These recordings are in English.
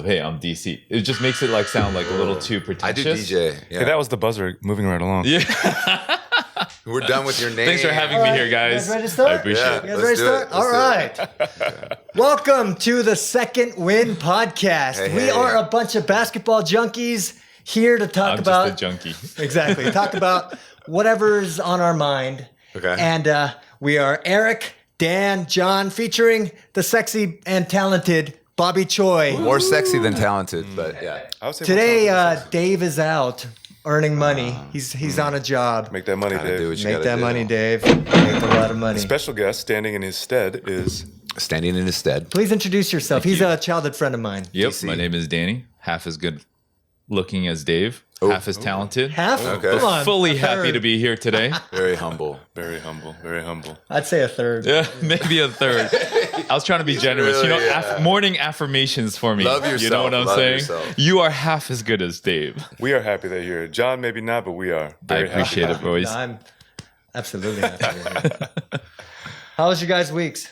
hey, I'm DC. It just makes it like sound like a little too pretentious. I do DJ. Yeah. Hey, that was the buzzer moving right along. Yeah. We're done with your name. Thanks for having me here, guys. You guys ready to start? I appreciate Yeah. it. You guys Let's ready to do start? it. All Let's right. Welcome to the Second Win podcast. Hey, we hey. are a bunch of basketball junkies here to talk I'm about just a junkie. exactly talk about whatever's on our mind. Okay. And we are Eric, Dan, John, featuring the sexy and talented Bobby Choy. More sexy than talented, but yeah. I would say Today, Dave is out earning money. He's on a job. make that money, Gotta do Dave. what you Make gotta that do. money, Dave. Make a lot of money. Special guest standing in his stead is Standing in his stead. Please introduce yourself. He's a childhood friend of mine. Yep. DC. My name is Danny. Half as good looking as Dave. Half as talented. Half? Okay. Come on. Fully a happy third. to be here today. Very humble. very humble, very humble. I'd say a third. Yeah, maybe a third. I was trying to be generous. really, you know, yeah. morning affirmations for me. Love You know yourself, what I'm love saying? yourself. You are half as good as Dave. We are happy that you're here. John, maybe not, but we are. I Very appreciate happy. it, boys. No, I'm absolutely happy. to be here. How was your guys' weeks?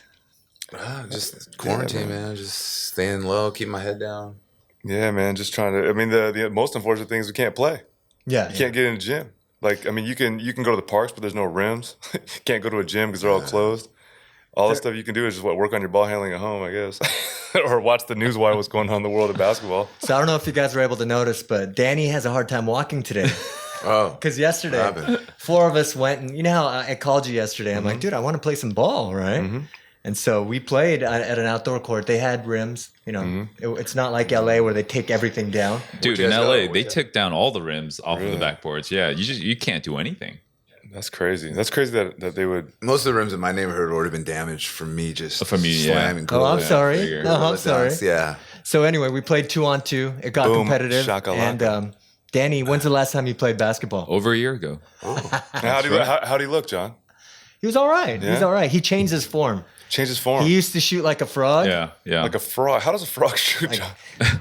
Just quarantine, man. Just staying low, keep my head down. Yeah, man. Just trying to. I mean, the most unfortunate thing is we can't play. Yeah. You can't get in the gym. Like, I mean, you can go to the parks, but there's no rims. Can't go to a gym because they're all closed. All the stuff you can do is just work on your ball handling at home, I guess, or watch the news wire what's going on in the world of basketball. So I don't know if you guys were able to notice, but Danny has a hard time walking today. Oh, Because yesterday, What happened? 4 of us went, and you know how I called you yesterday? I'm like, dude, I want to play some ball, right? And so we played at an outdoor court. They had rims. You know, it's not like LA where they take everything down. Dude, you in guys LA, go? they Where'd you took down all the rims off of the backboards. Yeah, you can't do anything. That's crazy. That's crazy that they would. most of the rims in my neighborhood have already been damaged from me just From you, yeah. slamming. Oh, I'm cool. sorry. figure. No, I'm Let's sorry. dance, Yeah. So anyway, we played 2-on-2. It got Boom, competitive. shakalaka. And Danny, when's the last time you played basketball? Over a year ago. How do you look, John? He was all right. Yeah? He's all right. He changed his form. Change his form. He used to shoot like a frog. Yeah. Like a frog. How does a frog shoot, John?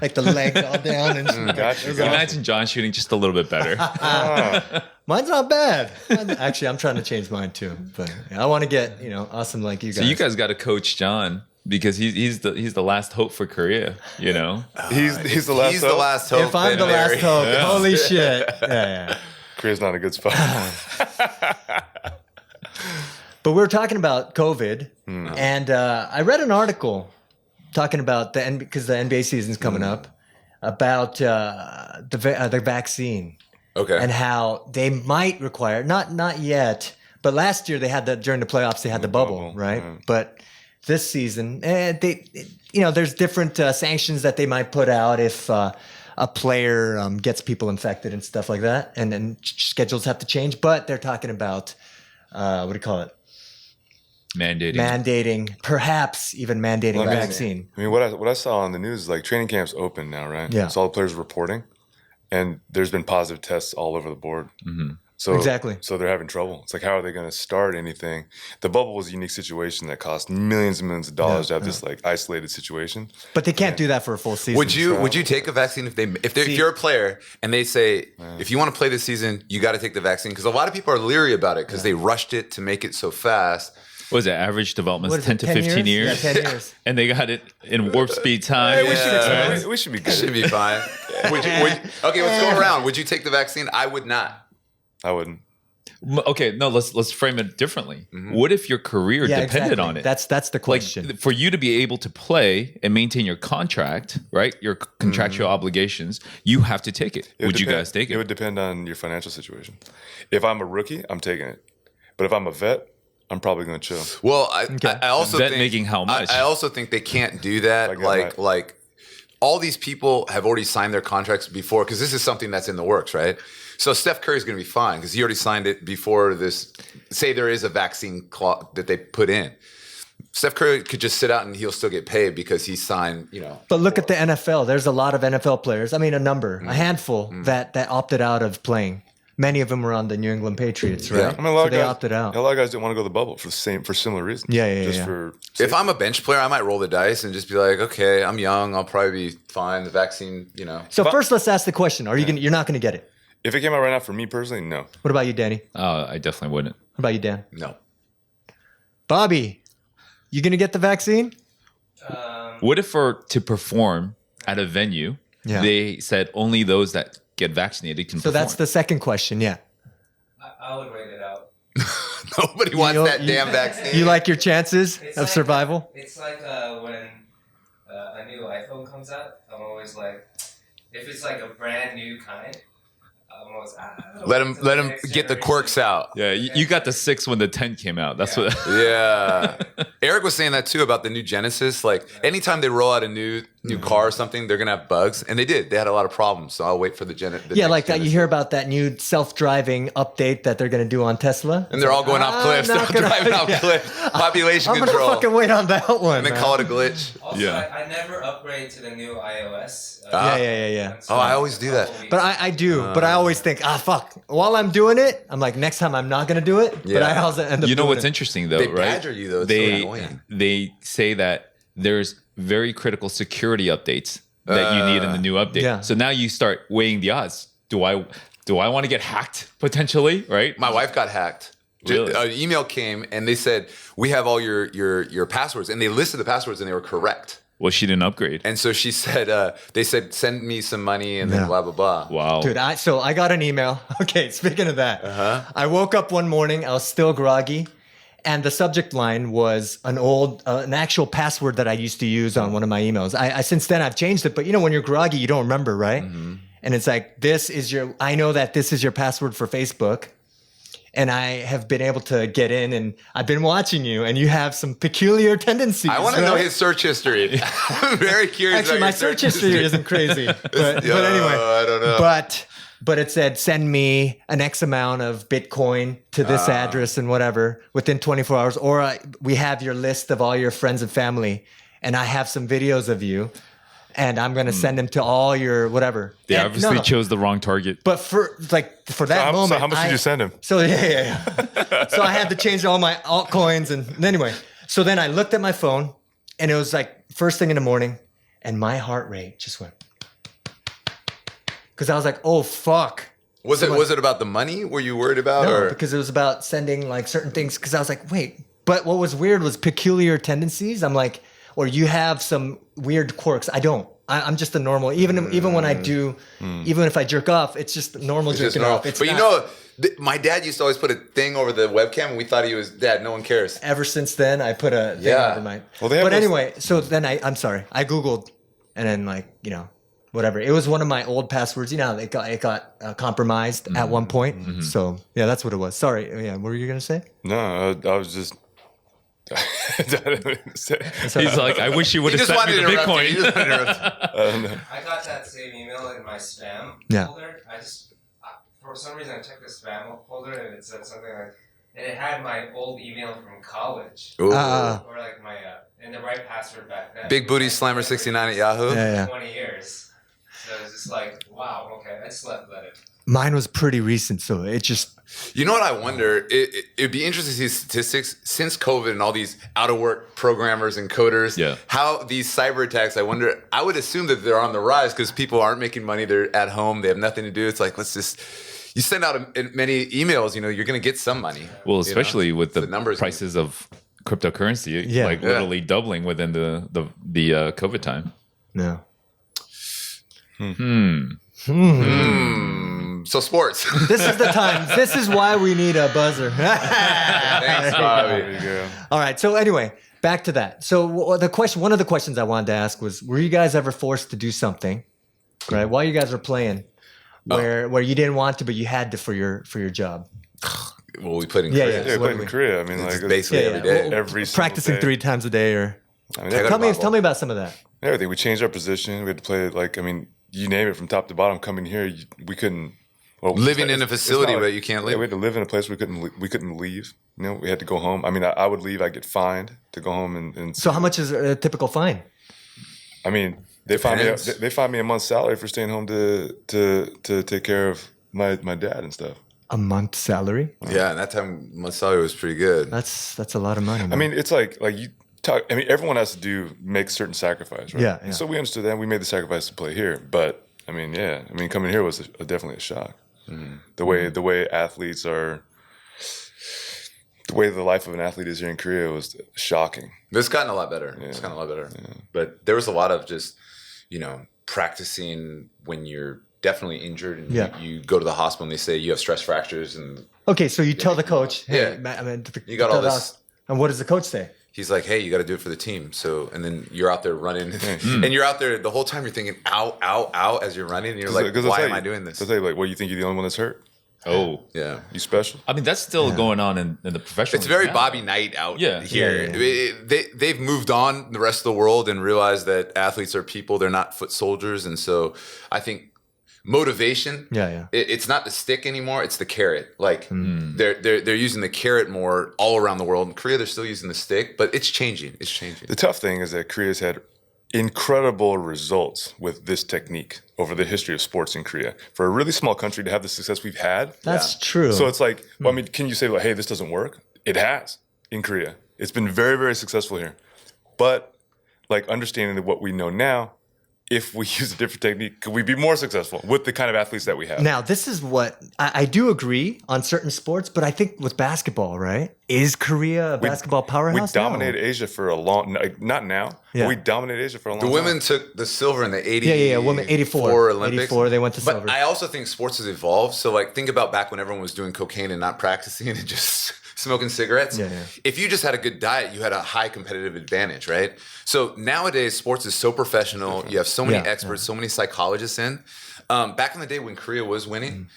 Like the legs all down and Gotcha. Imagine John shooting just a little bit better. mine's not bad. Actually, I'm trying to change mine too, but I want to get awesome like you guys. So you guys got to coach John because he's the last hope for Korea. You know, He's the last. He's the hope. last hope. If I'm then the last Mary. hope, holy shit! Yeah. Korea's not a good spot. But we were talking about COVID, and I read an article talking about because the NBA season's coming up, about the vaccine. Okay. And how they might require not yet, but last year they had during the playoffs they had the bubble, right? But this season, there's different sanctions that they might put out if a player gets people infected and stuff like that, and then schedules have to change. But they're talking about what do you call it? mandating. Perhaps even mandating Well, I mean, vaccine. I mean, what I saw on the news is like training camp's open now, right? Yeah. So all the players reporting, and there's been positive tests all over the board. Mm-hmm. So Exactly. So they're having trouble. It's like, how are they going to start anything? The bubble was a unique situation that cost millions and millions of dollars to have this like isolated situation. But they can't do that for a full season. Would you take a vaccine if you're a player and they say if you want to play this season you got to take the vaccine, because a lot of people are leery about it because they rushed it to make it so fast. What was it? Average development What is is 10 it, to 15 years. Yeah, 10 years. And they got it in warp speed time. We Yeah. should be It good. should be fine. Okay, let's go around. Would you take the vaccine? I would not. I wouldn't. Okay, no, let's frame it differently. What if your career Yeah, depended exactly. on it? That's the question. Like for you to be able to play and maintain your contract, right? Your contractual obligations, you have to take it. Would you guys take it? It would depend on your financial situation. If I'm a rookie, I'm taking it. But if I'm a vet, I'm probably going to chill. Well, I also Vet think making how much? I also think they can't do that. Like that, right. Like all these people have already signed their contracts before, because this is something that's in the works, right? So Steph Curry's going to be fine because he already signed it before this. Say there is a vaccine clause that they put in. Steph Curry could just sit out and he'll still get paid because he signed, But look at the NFL. There's a lot of NFL players. I mean, a handful that opted out of playing. Many of them were on the New England Patriots, right? Yeah. I mean, a lot So of they guys, opted out. A lot of guys didn't want to go to the bubble for similar reasons. Yeah. Just for If I'm a bench player, I might roll the dice and just be like, okay, I'm young. I'll probably be fine. The vaccine, So first, let's ask the question: Are you gonna? You're not going to get it. if it came out right now for me personally, no. What about you, Danny? I definitely wouldn't. What about you, Dan? No. Bobby, you going to get the vaccine? What if to perform at a venue, Yeah. they said only those that get vaccinated can So perform. that's the second question. Yeah. I would wait it out. Nobody wants You- that you- damn vaccine. You like your chances It's of like- survival? It's like when a new iPhone comes out. I'm always like, if it's like a brand new kind, I'm always let him get the quirks out. Yeah, you got the 6 when the 10 came out. That's what. Yeah. Eric was saying that too about the new Genesis. Like anytime they roll out a new car or something, they're gonna have bugs, and they did. They had a lot of problems. So I'll wait for the Genesis. Yeah, like that. You hear about that new self-driving update that they're going to do on Tesla, and they're all going off cliffs. They're all driving off yeah. cliffs. Population I'm going to control. fucking wait on that one. And then man. call it a glitch. Also, Yeah. I never upgrade to the new iOS. Yeah. Oh, I always do that. But I do. But I always think, fuck. While I'm doing it, I'm like, next time I'm not going to do it. But Yeah. I also end up You know doing what's it. interesting though, They right? badger you, though. It's so annoying. They say that there's very critical security updates that you need in the new update. Yeah. So now you start weighing the odds. Do I want to get hacked potentially? Right? My wife got hacked. Really? An email came and they said, we have all your passwords. And they listed the passwords and they were correct. Well, she didn't upgrade. And so she said, they said, send me some money and then Yeah. blah, blah, blah. Wow. Dude, I got an email. Okay, speaking of that, I woke up one morning, I was still groggy, and the subject line was an actual password that I used to use on one of my emails. I since then I've changed it, but when you're groggy, you don't remember, right? And it's like, I know that this is your password for Facebook. And I have been able to get in, and I've been watching you, and you have some peculiar tendencies. I want to know right? his search history. I'm very curious. Actually, about my your search history isn't crazy, but Yo, anyway, I don't know. But it said send me an X amount of Bitcoin to this address and whatever within 24 hours, or we have your list of all your friends and family, and I have some videos of you, and I'm gonna send them to all your whatever. They And- obviously chose the wrong target. But for that moment, So how much did you send him? So yeah. So I had to change all my altcoins, and anyway. So then I looked at my phone, and it was like first thing in the morning, and my heart rate just went, because I was like, oh fuck. Was it about the money? Were you worried about? No, or? because it was about sending like certain things. Because I was like, wait. But what was weird was peculiar tendencies. I'm like, or you have some weird quirks. I don't. I'm just a normal. Even when I do, even if I jerk off, it's just normal It's just jerking normal. off. It's But not- my dad used to always put a thing over the webcam, and we thought he was Dad. No one cares. Ever since then, I put a thing Yeah. over my. Well, they have but those- anyway, so then I'm sorry. I googled, and then whatever. It was one of my old passwords. You know, it got compromised at one point. So yeah, that's what it was. Sorry. Yeah, what were you gonna say? No, I was just. He's like, I wish you would He have just sent me wanted the to interrupt you. He Bitcoin. just wanted to interrupt you. I got that same email in my spam Yeah. folder. For some reason, I checked the spam folder and it said something like, and it had my old email from college. Ooh. Or like my, and the right password back then. Big Booty Slammer 69 at Yahoo. Yeah. 20 years. So it's just like, wow, okay, I just let it. Mine was pretty recent, so it just. You know what I wonder? It'd be interesting to see statistics since COVID and all these out of work programmers and coders. Yeah. How these cyber attacks? I wonder. I would assume that they're on the rise because people aren't making money. They're at home. They have nothing to do. It's like you send out many emails. You're going to get some money. Well, especially with the numbers prices of cryptocurrency, Yeah. literally doubling within the COVID time. No. So sports. This is the time. This is why we need a buzzer. Thanks, Bobby. There you go. All right. So anyway, back to that. So one of the questions I wanted to ask was, were you guys ever forced to do something, right, while you guys were playing, where you didn't want to, but you had to for your job? Well, we played in Yeah, Korea. yeah. Yeah, So what played do in we- Korea. I mean, It's like basically every day. every single practicing day. 3 times a day, or I mean, tell me about some of that. everything. We changed our position. We had to play you name it from top to bottom. Coming here, we couldn't. Well, Living in a it's facility not where you can't Yeah, live. we had to live in a place we couldn't leave. We had to go home. I mean, I would leave. I'd get fined to go home and So how much is a typical fine? I mean, they fined me a month's salary for staying home to take care of my dad and stuff. A month's salary? Yeah, and that time my salary was pretty good. That's a lot of money. I man. mean, it's like you talk. I mean, everyone has to make certain sacrifice, right? Yeah. So we understood that. We made the sacrifice to play here, but I mean, coming here was definitely a shock. The way athletes are, the way the life of an athlete is here in Korea was shocking. It's gotten a lot better. It's gotten a lot better. But there was a lot of just, practicing when you're definitely injured and Yeah. you go to the hospital and they say you have stress fractures and Okay, so you tell the coach, hey, Yeah. You got all this- and what does the coach say? he's like, hey, you got to do it for the team. So, and then you're out there running and you're out there the whole time you're thinking, ow, ow, ow, as you're running. And you're like, why am I doing this? They'll tell you, like, what, you think you're the only one that's hurt? Oh, Yeah. You special? I mean, that's still going on in the professional. It's very league now. Bobby Knight out Yeah. here. They've moved on the rest of the world and realized that athletes are people. They're not foot soldiers. And so I think motivation, it's not the stick anymore. It's the carrot. Like they're using the carrot more all around the world. In Korea, they're still using the stick, but it's changing. It's changing. The tough thing is that Korea's had incredible results with this technique over the history of sports in Korea. For a really small country to have the success we've had. That's true. So it's like, well, I mean, can you say, like, hey, this doesn't work? It has in Korea. It's been very, very successful here. But like understanding that what we know now, if we use a different technique, could we be more successful with the kind of athletes that we have? Now, this is what I do agree on certain sports, but I think with basketball, right? Is Korea a basketball powerhouse? We dominated Asia for a long, not now, but we dominated Asia for a long time. The women took the silver in the 80. Yeah, women 84 Olympics. 84, they went to silver. But I also think sports has evolved. So like think about back when everyone was doing cocaine and not practicing and just smoking cigarettes. Yeah. If you just had a good diet, you had a high competitive advantage, right? So nowadays, sports is so professional. You have so many experts, so many psychologists in. Back in the day when Korea was winning,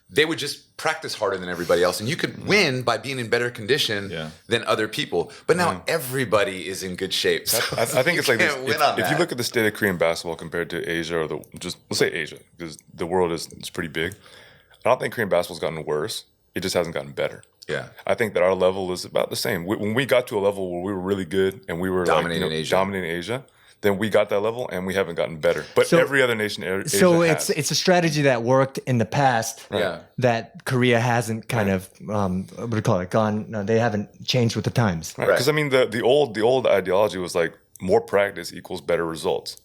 they would just practice harder than everybody else. And you could win by being in better condition than other people. But now everybody is in good shape. So I think it's like this. If you look at the state of Korean basketball compared to Asia, or let's say Asia, because the world is pretty big. I don't think Korean basketball's gotten worse. It just hasn't gotten better. Yeah, I think that our level is about the same. When we got to a level where we were really good and we were dominating Asia, then we got that level and we haven't gotten better. But every other nation, Asia so has. it's a strategy that worked in the past. Yeah. That Korea hasn't kind of what do you call it? Gone. No, they haven't changed with the times. Right. Because I mean, the old ideology was like more practice equals better results,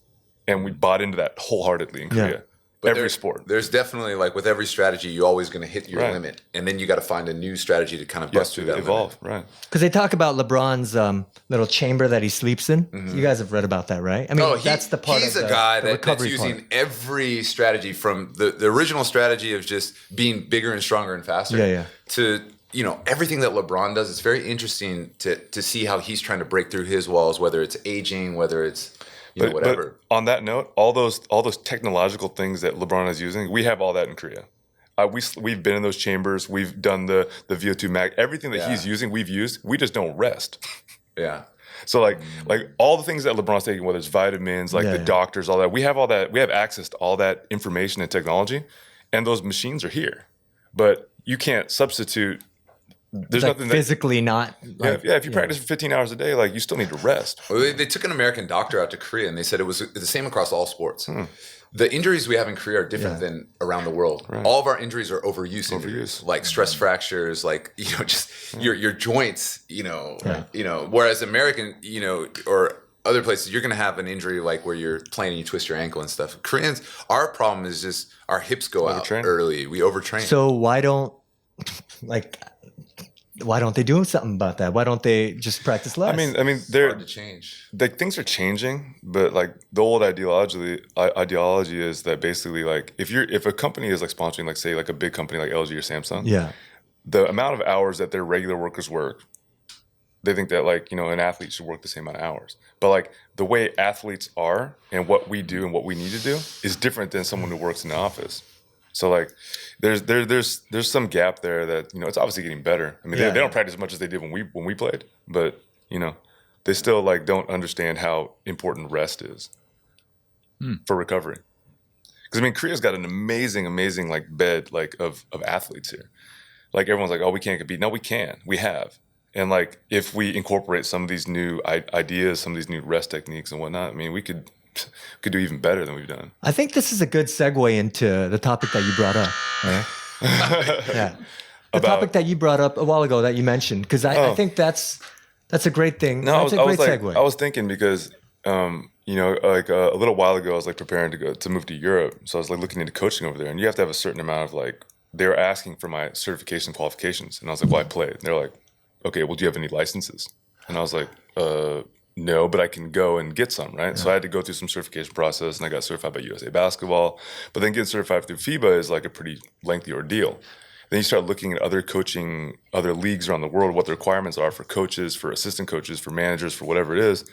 and we bought into that wholeheartedly in Korea. But every sport. There's definitely, like with every strategy, you're always going to hit your limit. And then you got to find a new strategy to kind of bust through that evolve, limit. right. Because they talk about LeBron's little chamber that he sleeps in. You guys have read about that, right? I mean, that's the part he's of a guy the that's recovery using part. every strategy from the original strategy of just being bigger and stronger and faster to, everything that LeBron does. It's very interesting to see how he's trying to break through his walls, whether it's aging, whether it's whatever. But on that note, all those technological things that LeBron is using, we have all that in Korea. We've been in those chambers. We've done the VO2 max. Everything that he's using, we've used. We just don't rest. Yeah. So like all the things that LeBron's taking, whether it's vitamins, like the doctors, all that, we have all that. We have access to all that information and technology, and those machines are here. But you can't substitute. There's Like nothing physically not. if you practice for 15 hours a day, like you still need to rest. Well, they took an American doctor out to Korea and they said it was the same across all sports. The injuries we have in Korea are different than around the world. Right. All of our injuries are overuse injuries, like stress fractures, like just your joints. Whereas American, or other places, you're going to have an injury like where you're playing and you twist your ankle and stuff. Koreans, our problem is just our hips go out early. We overtrain. So why don't they do something about that? Why don't they just practice less? I mean, It's hard to change. like things are changing, but like the old ideology is that basically like if a company is like sponsoring, like say like a big company like LG or Samsung, the amount of hours that their regular workers work, they think that like an athlete should work the same amount of hours. But like the way athletes are and what we do and what we need to do is different than someone who works in the office. So like there's some gap there that it's obviously getting better. I mean they don't practice as much as they did when we played, but they still like don't understand how important rest is for recovery. Because I mean Korea's got an amazing like bed like of athletes here. Like everyone's like, oh, we can't compete. No, we can. We have. And like if we incorporate some of these new ideas, some of these new rest techniques and whatnot, I mean we could do even better than we've done. I think this is a good segue into the topic that you brought up. Right? The topic that you brought up a while ago that you mentioned, because I think that's a great thing. No, that's a great segue. I was thinking because like a little while ago I was like preparing to move to Europe, so I was like looking into coaching over there, and you have to have a certain amount of like they were asking for my certification qualifications, and I was like, well, I played. And they're like, okay, well, do you have any licenses? And I was like, no, but I can go and get some, right? So I had to go through some certification process, and I got certified by USA Basketball. But then getting certified through FIBA is like a pretty lengthy ordeal. Then you start looking at other coaching, other leagues around the world, what the requirements are for coaches, for assistant coaches, for managers, for whatever it is.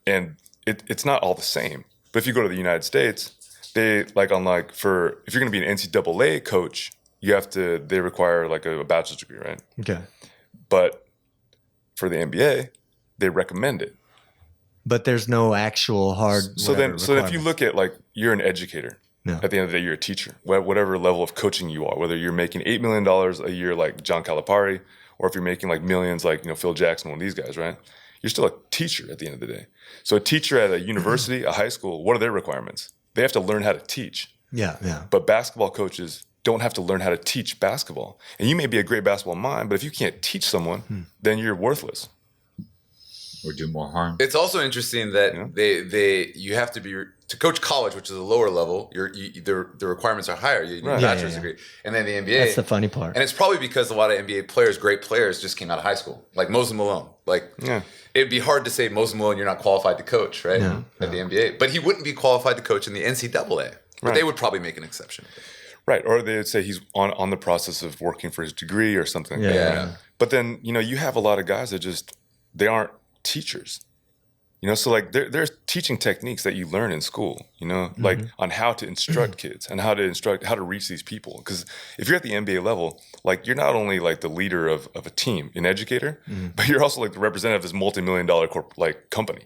And it's not all the same. But if you go to the United States, they if you're going to be an NCAA coach, they require like a bachelor's degree, right? Okay. But for the NBA, they recommend it. But there's no actual hard. So if you look at like you're an educator, at the end of the day, you're a teacher, whatever level of coaching you are, whether you're making $8 million a year like John Calipari, or if you're making like millions like Phil Jackson, one of these guys, right? You're still a teacher at the end of the day. So a teacher at a university, a high school, what are their requirements? They have to learn how to teach. Yeah. But basketball coaches don't have to learn how to teach basketball. And you may be a great basketball mind, but if you can't teach someone, then you're worthless. Or do more harm. It's also interesting that you have to be to coach college, which is a lower level. The requirements are higher. You need a bachelor's degree, and then the NBA. That's the funny part. And it's probably because a lot of NBA players, great players, just came out of high school, like Moses Malone. It'd be hard to say Moses Malone, you're not qualified to coach, right? At the NBA, but he wouldn't be qualified to coach in the NCAA. But they would probably make an exception. Right, or they would say he's on the process of working for his degree or something. But then you have a lot of guys that they aren't teachers. So like there's teaching techniques that you learn in school, like on how to instruct kids and how to reach these people. Because if you're at the NBA level, like you're not only like the leader of a team, an educator, but you're also like the representative of this multi-million-dollar company.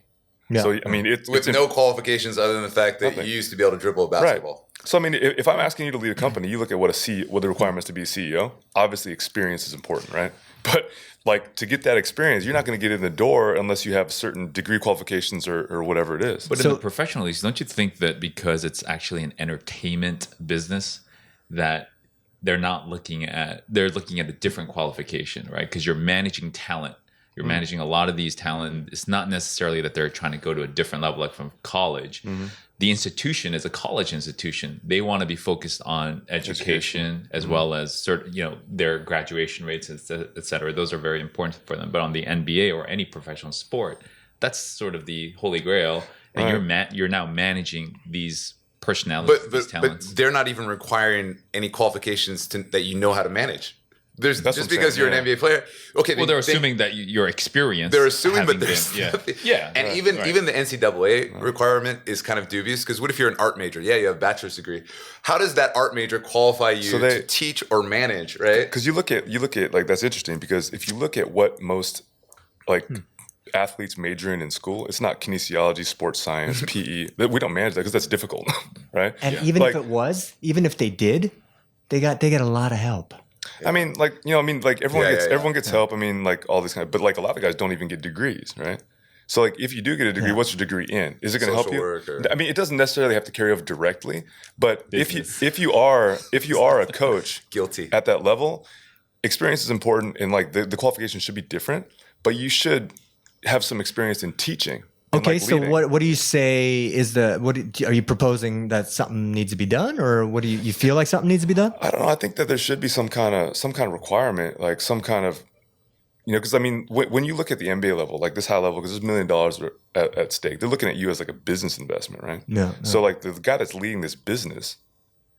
Yeah. So I mean, it's no qualifications other than the fact that you used to be able to dribble a basketball. Right. So I mean, if I'm asking you to lead a company, you look at what the requirements to be a CEO. Obviously, experience is important, right? But like to get that experience, you're not going to get in the door unless you have certain degree qualifications or whatever it is. But in the professional leagues, don't you think that because it's actually an entertainment business, that they're looking at a different qualification, right? Because you're managing talent. You're managing a lot of these talent. It's not necessarily that they're trying to go to a different level, like from college. The institution is a college institution. They want to be focused on education as well as certain, their graduation rates, et cetera. Those are very important for them. But on the NBA or any professional sport, that's sort of the holy grail. And you're now managing these personalities, these talents. But they're not even requiring any qualifications that you know how to manage. Just because you're an NBA player, okay. Well, they're assuming that your experience. They're assuming, but there's and even the NCAA requirement is kind of dubious because what if you're an art major? Yeah, you have a bachelor's degree. How does that art major qualify you to teach or manage? Right? Because you look at like that's interesting because if you look at what most athletes major in school, it's not kinesiology, sports science, PE. We don't manage that because that's difficult, right? And even if they did, they got a lot of help. I mean, everyone gets help. I mean, like all this but like a lot of guys don't even get degrees, right? So like if you do get a degree, what's your degree in? Is it going to help you? I mean, it doesn't necessarily have to carry over directly, but if you are a coach guilty at that level, experience is important and like the qualifications should be different, but you should have some experience in teaching. Okay, so what do you say are you proposing that something needs to be done, or what do you feel like something needs to be done? I don't know. I think that there should be some kind of requirement, like some kind of, because I mean, when you look at the NBA level, like this high level, because there's $1 million at stake, they're looking at you as like a business investment, right? Yeah. So like the guy that's leading this business,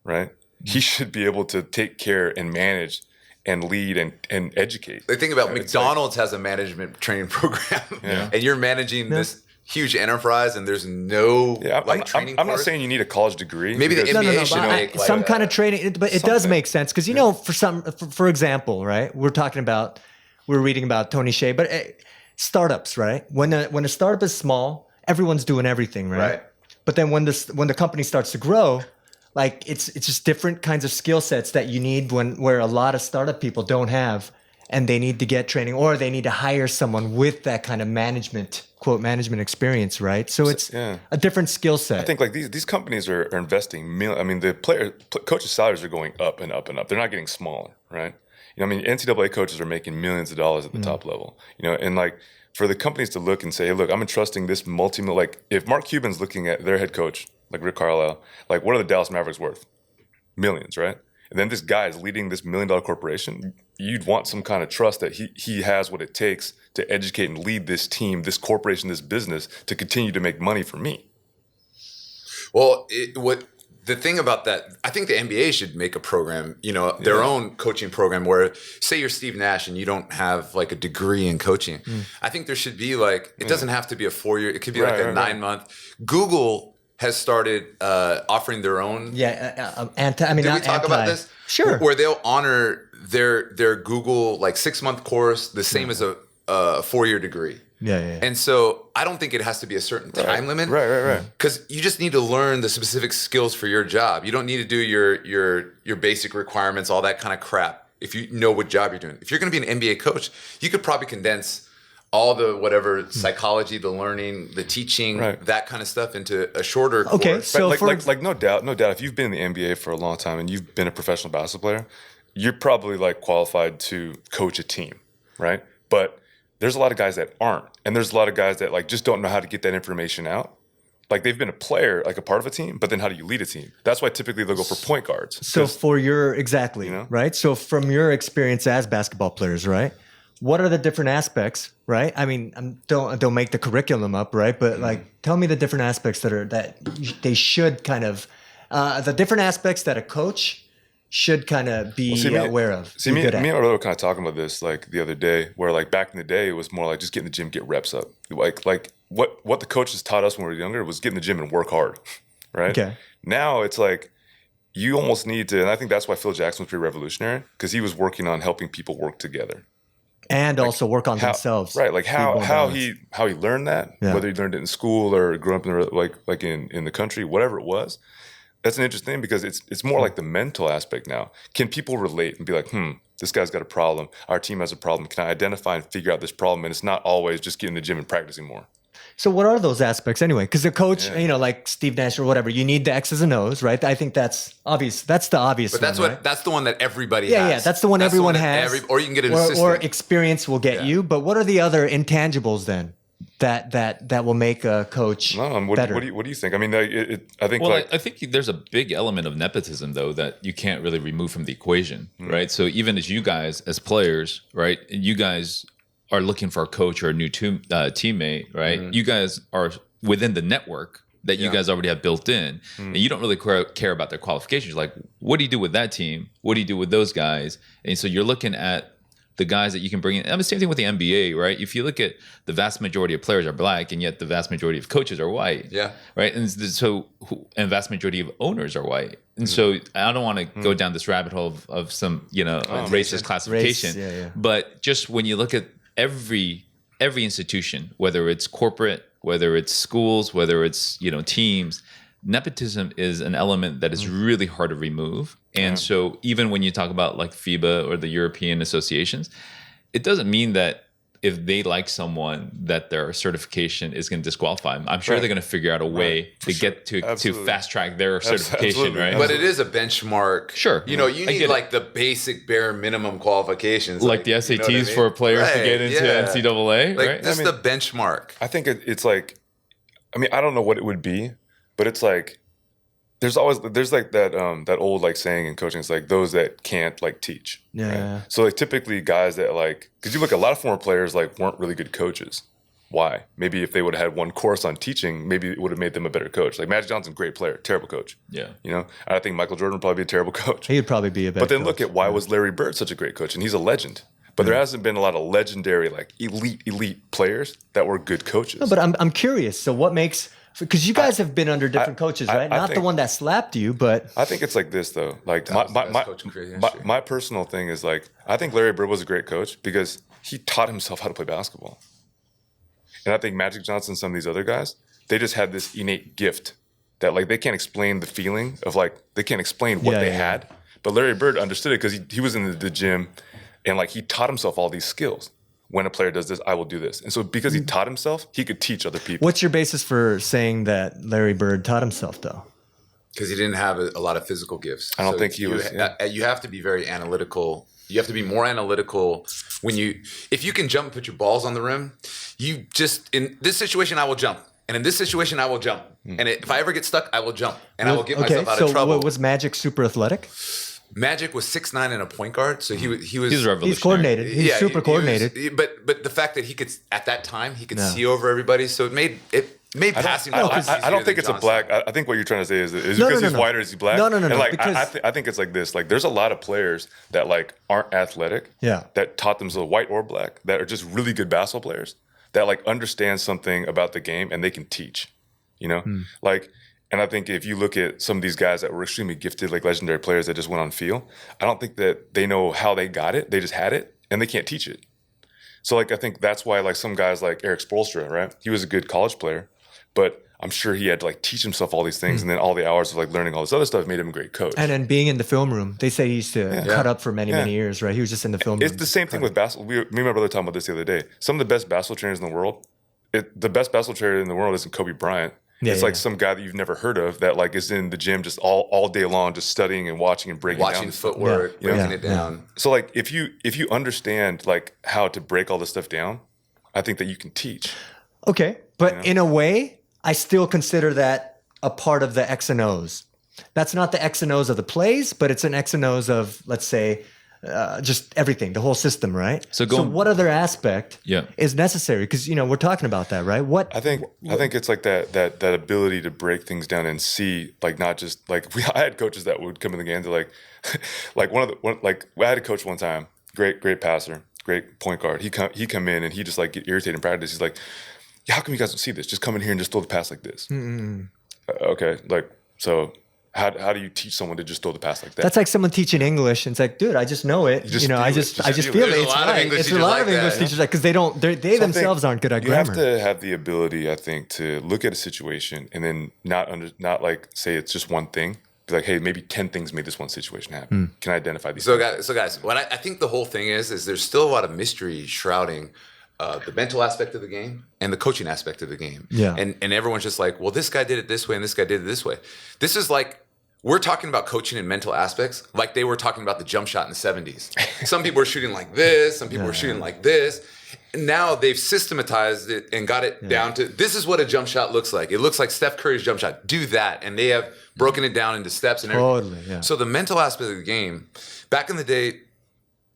right? He should be able to take care and manage and lead and educate. They think about McDonald's has a management training program, and you're managing this huge enterprise, and there's no training. I'm not saying you need a college degree. Maybe the NBA should make some kind of training, but it does make sense because for example, right? We're reading about Tony Hsieh, but startups, right? When a startup is small, everyone's doing everything, right? But then when the company starts to grow, like it's just different kinds of skill sets that you need where a lot of startup people don't have. And they need to get training, or they need to hire someone with that kind of management experience, right? So it's a different skill set. I think like these companies are investing. I mean, the coaches' salaries are going up and up and up. They're not getting smaller, right? I mean, NCAA coaches are making millions of dollars at the top level, and like for the companies to look and say, hey, look, I'm entrusting this like if Mark Cuban's looking at their head coach, like Rick Carlisle, like what are the Dallas Mavericks worth? Millions, right? and then this guy is leading this $1 million corporation, you'd want some kind of trust that he has what it takes to educate and lead this team, this corporation, this business to continue to make money for me. Well, the thing about that, I think the NBA should make a program, their own coaching program where, say you're Steve Nash and you don't have like a degree in coaching. I think there should be like, it doesn't have to be a 4-year, it could be like a 9-month. Google has started offering their own. Yeah, Did we talk about this? Sure. Where they'll honor their Google like 6-month course the same as a 4-year degree. Yeah. And so I don't think it has to be a certain time limit. Right. Because you just need to learn the specific skills for your job. You don't need to do your basic requirements, all that kind of crap, if you know what job you're doing. If you're going to be an NBA coach, you could probably condense all the whatever psychology, the learning, the teaching, that kind of stuff into a shorter course. Okay, so like no doubt, if you've been in the NBA for a long time and you've been a professional basketball player, you're probably like qualified to coach a team, right? But there's a lot of guys that aren't, and there's a lot of guys that like just don't know how to get that information out. Like they've been a player, like a part of a team, but then how do you lead a team? That's why typically they'll go for point guards. So for your right? So from your experience as basketball players, right? What are the different aspects, right? I mean, don't make the curriculum up, right? But like, tell me the different aspects that they should kind of the different aspects that a coach should kind of be aware of. See, me and my brother were kind of talking about this like the other day, where like back in the day, it was more like just get in the gym, get reps up. Like what the coaches taught us when we were younger was get in the gym and work hard, right? Okay. Now it's like you almost need to, and I think that's why Phil Jackson was pretty revolutionary, because he was working on helping people work together. And like also work on themselves. Right. Like how he learned that, whether he learned it in school or grew up in the country, whatever it was. That's an interesting thing, because it's more like the mental aspect now. Can people relate and be like, this guy's got a problem. Our team has a problem. Can I identify and figure out this problem? And it's not always just getting in the gym and practicing more. So what are those aspects anyway? Because the coach, like Steve Nash or whatever, you need the X's and O's, right? I think that's obvious. That's the obvious one. But that's the one that everybody has. Yeah, that's the one everyone has. Or you can get an assistant. Or experience will get you. But what are the other intangibles then that will make a coach better? What do you think? I mean, I think. Well, I think there's a big element of nepotism though that you can't really remove from the equation, right? So even as you guys, as players, right, you guys are looking for a coach or a new teammate, right? You guys are within the network that you guys already have built in, and you don't really care about their qualifications. Like, what do you do with that team? What do you do with those guys? And so you're looking at the guys that you can bring in. I mean, the same thing with the NBA, right? If you look at the vast majority of players are black, and yet the vast majority of coaches are white. Yeah. Right. And so, and vast majority of owners are white. And so I don't want to go down this rabbit hole of some, racist classification. But just when you look at every institution, whether it's corporate, whether it's schools, whether it's, teams, nepotism is an element that is really hard to remove. And so even when you talk about like FIBA or the European associations, it doesn't mean that if they like someone that their certification is going to disqualify them. I'm sure they're going to figure out a way to get to fast track their certification, right? But it is a benchmark. Sure. You need like the basic bare minimum qualifications. Like the SATs for players to get into NCAA, like, right? This is the benchmark. I think it's like, I don't know what it would be, but it's like, there's like that old like saying in coaching, it's like those that can't like teach. Yeah. Right? So like typically guys that like, because you look at a lot of former players like weren't really good coaches. Why? Maybe if they would have had one course on teaching, maybe it would have made them a better coach. Like Magic Johnson, great player, terrible coach. Yeah. I think Michael Jordan would probably be a terrible coach. He'd probably be a better coach. But then look at why was Larry Bird such a great coach? And he's a legend. But there hasn't been a lot of legendary, like elite players that were good coaches. No, but I'm curious. So what makes... Because you guys have been under different coaches, right? Not the one that slapped you, but... I think it's like this, though. Like my personal thing is like, I think Larry Bird was a great coach because he taught himself how to play basketball. And I think Magic Johnson, some of these other guys, they just had this innate gift that like they can't explain the feeling of like, they can't explain what they had. But Larry Bird understood it because he was in the gym and like he taught himself all these skills. When a player does this, I will do this. And so because he taught himself, he could teach other people. What's your basis for saying that Larry Bird taught himself, though? Because he didn't have a lot of physical gifts. I don't think he was. You have to be very analytical. You have to be more analytical if you can jump and put your balls on the rim, you just, in this situation, I will jump. And in this situation, I will jump. And if I ever get stuck, I will jump. And I will get myself out of trouble. So was Magic super athletic? Magic was 6'9" and a point guard, so he was He's revolutionary. He's coordinated. He's super coordinated. But the fact that he could at that time he could see over everybody, so it made passing. I don't think it's a black. I think what you're trying to say is because he's white or is he black? No. And like Because I think it's like this. Like there's a lot of players that like aren't athletic. Yeah. That taught themselves white or black that are just really good basketball players that like understand something about the game and they can teach. You know, like. And I think if you look at some of these guys that were extremely gifted, like legendary players that just went on field, I don't think that they know how they got it. They just had it, and they can't teach it. So, like, I think that's why, like, some guys like Eric Spoelstra, right? He was a good college player, but I'm sure he had to, like, teach himself all these things, and then all the hours of, like, learning all this other stuff made him a great coach. And then being in the film room, they say he used to cut up for many years, right? He was just in the film room. It's the same thing with basketball. Me and my brother were talking about this the other day. Some of the best basketball trainers in the world, the best basketball trainer in the world isn't Kobe Bryant. It's like some guy that you've never heard of that like is in the gym just all day long, just studying and watching and breaking down footwork, breaking it down. So like if you understand like how to break all this stuff down, I think that you can teach. Okay, but in a way, I still consider that a part of the X and O's. That's not the X and O's of the plays, but it's an X and O's of, let's say, just everything, the whole system, right? So what other aspect is necessary? Because we're talking about that, right? I think it's like that ability to break things down and see, like not just like I had coaches that would come in the game to like I had a coach one time, great passer, great point guard. He come in and he just like get irritated in practice. He's like, how come you guys don't see this? Just come in here and just throw the pass like this. Okay, like so. How do you teach someone to just throw the pass like that? That's like someone teaching English, and it's like, dude, I just know it. I just feel it. It's right. It's a lot of English teachers because they themselves aren't good at grammar. You have to have the ability, I think, to look at a situation and then not like say it's just one thing. Be like, hey, maybe 10 things made this one situation happen. Can I identify these? So guys, what I think the whole thing is there's still a lot of mystery shrouding the mental aspect of the game and the coaching aspect of the game. Yeah. And everyone's just like, well, this guy did it this way and this guy did it this way. This is like, we're talking about coaching and mental aspects like they were talking about the jump shot in the 70s. Some people were shooting like this, some people were shooting like this. And now they've systematized it and got it down to, this is what a jump shot looks like. It looks like Steph Curry's jump shot. Do that. And they have broken it down into steps and everything. Totally, yeah. So the mental aspect of the game, back in the day,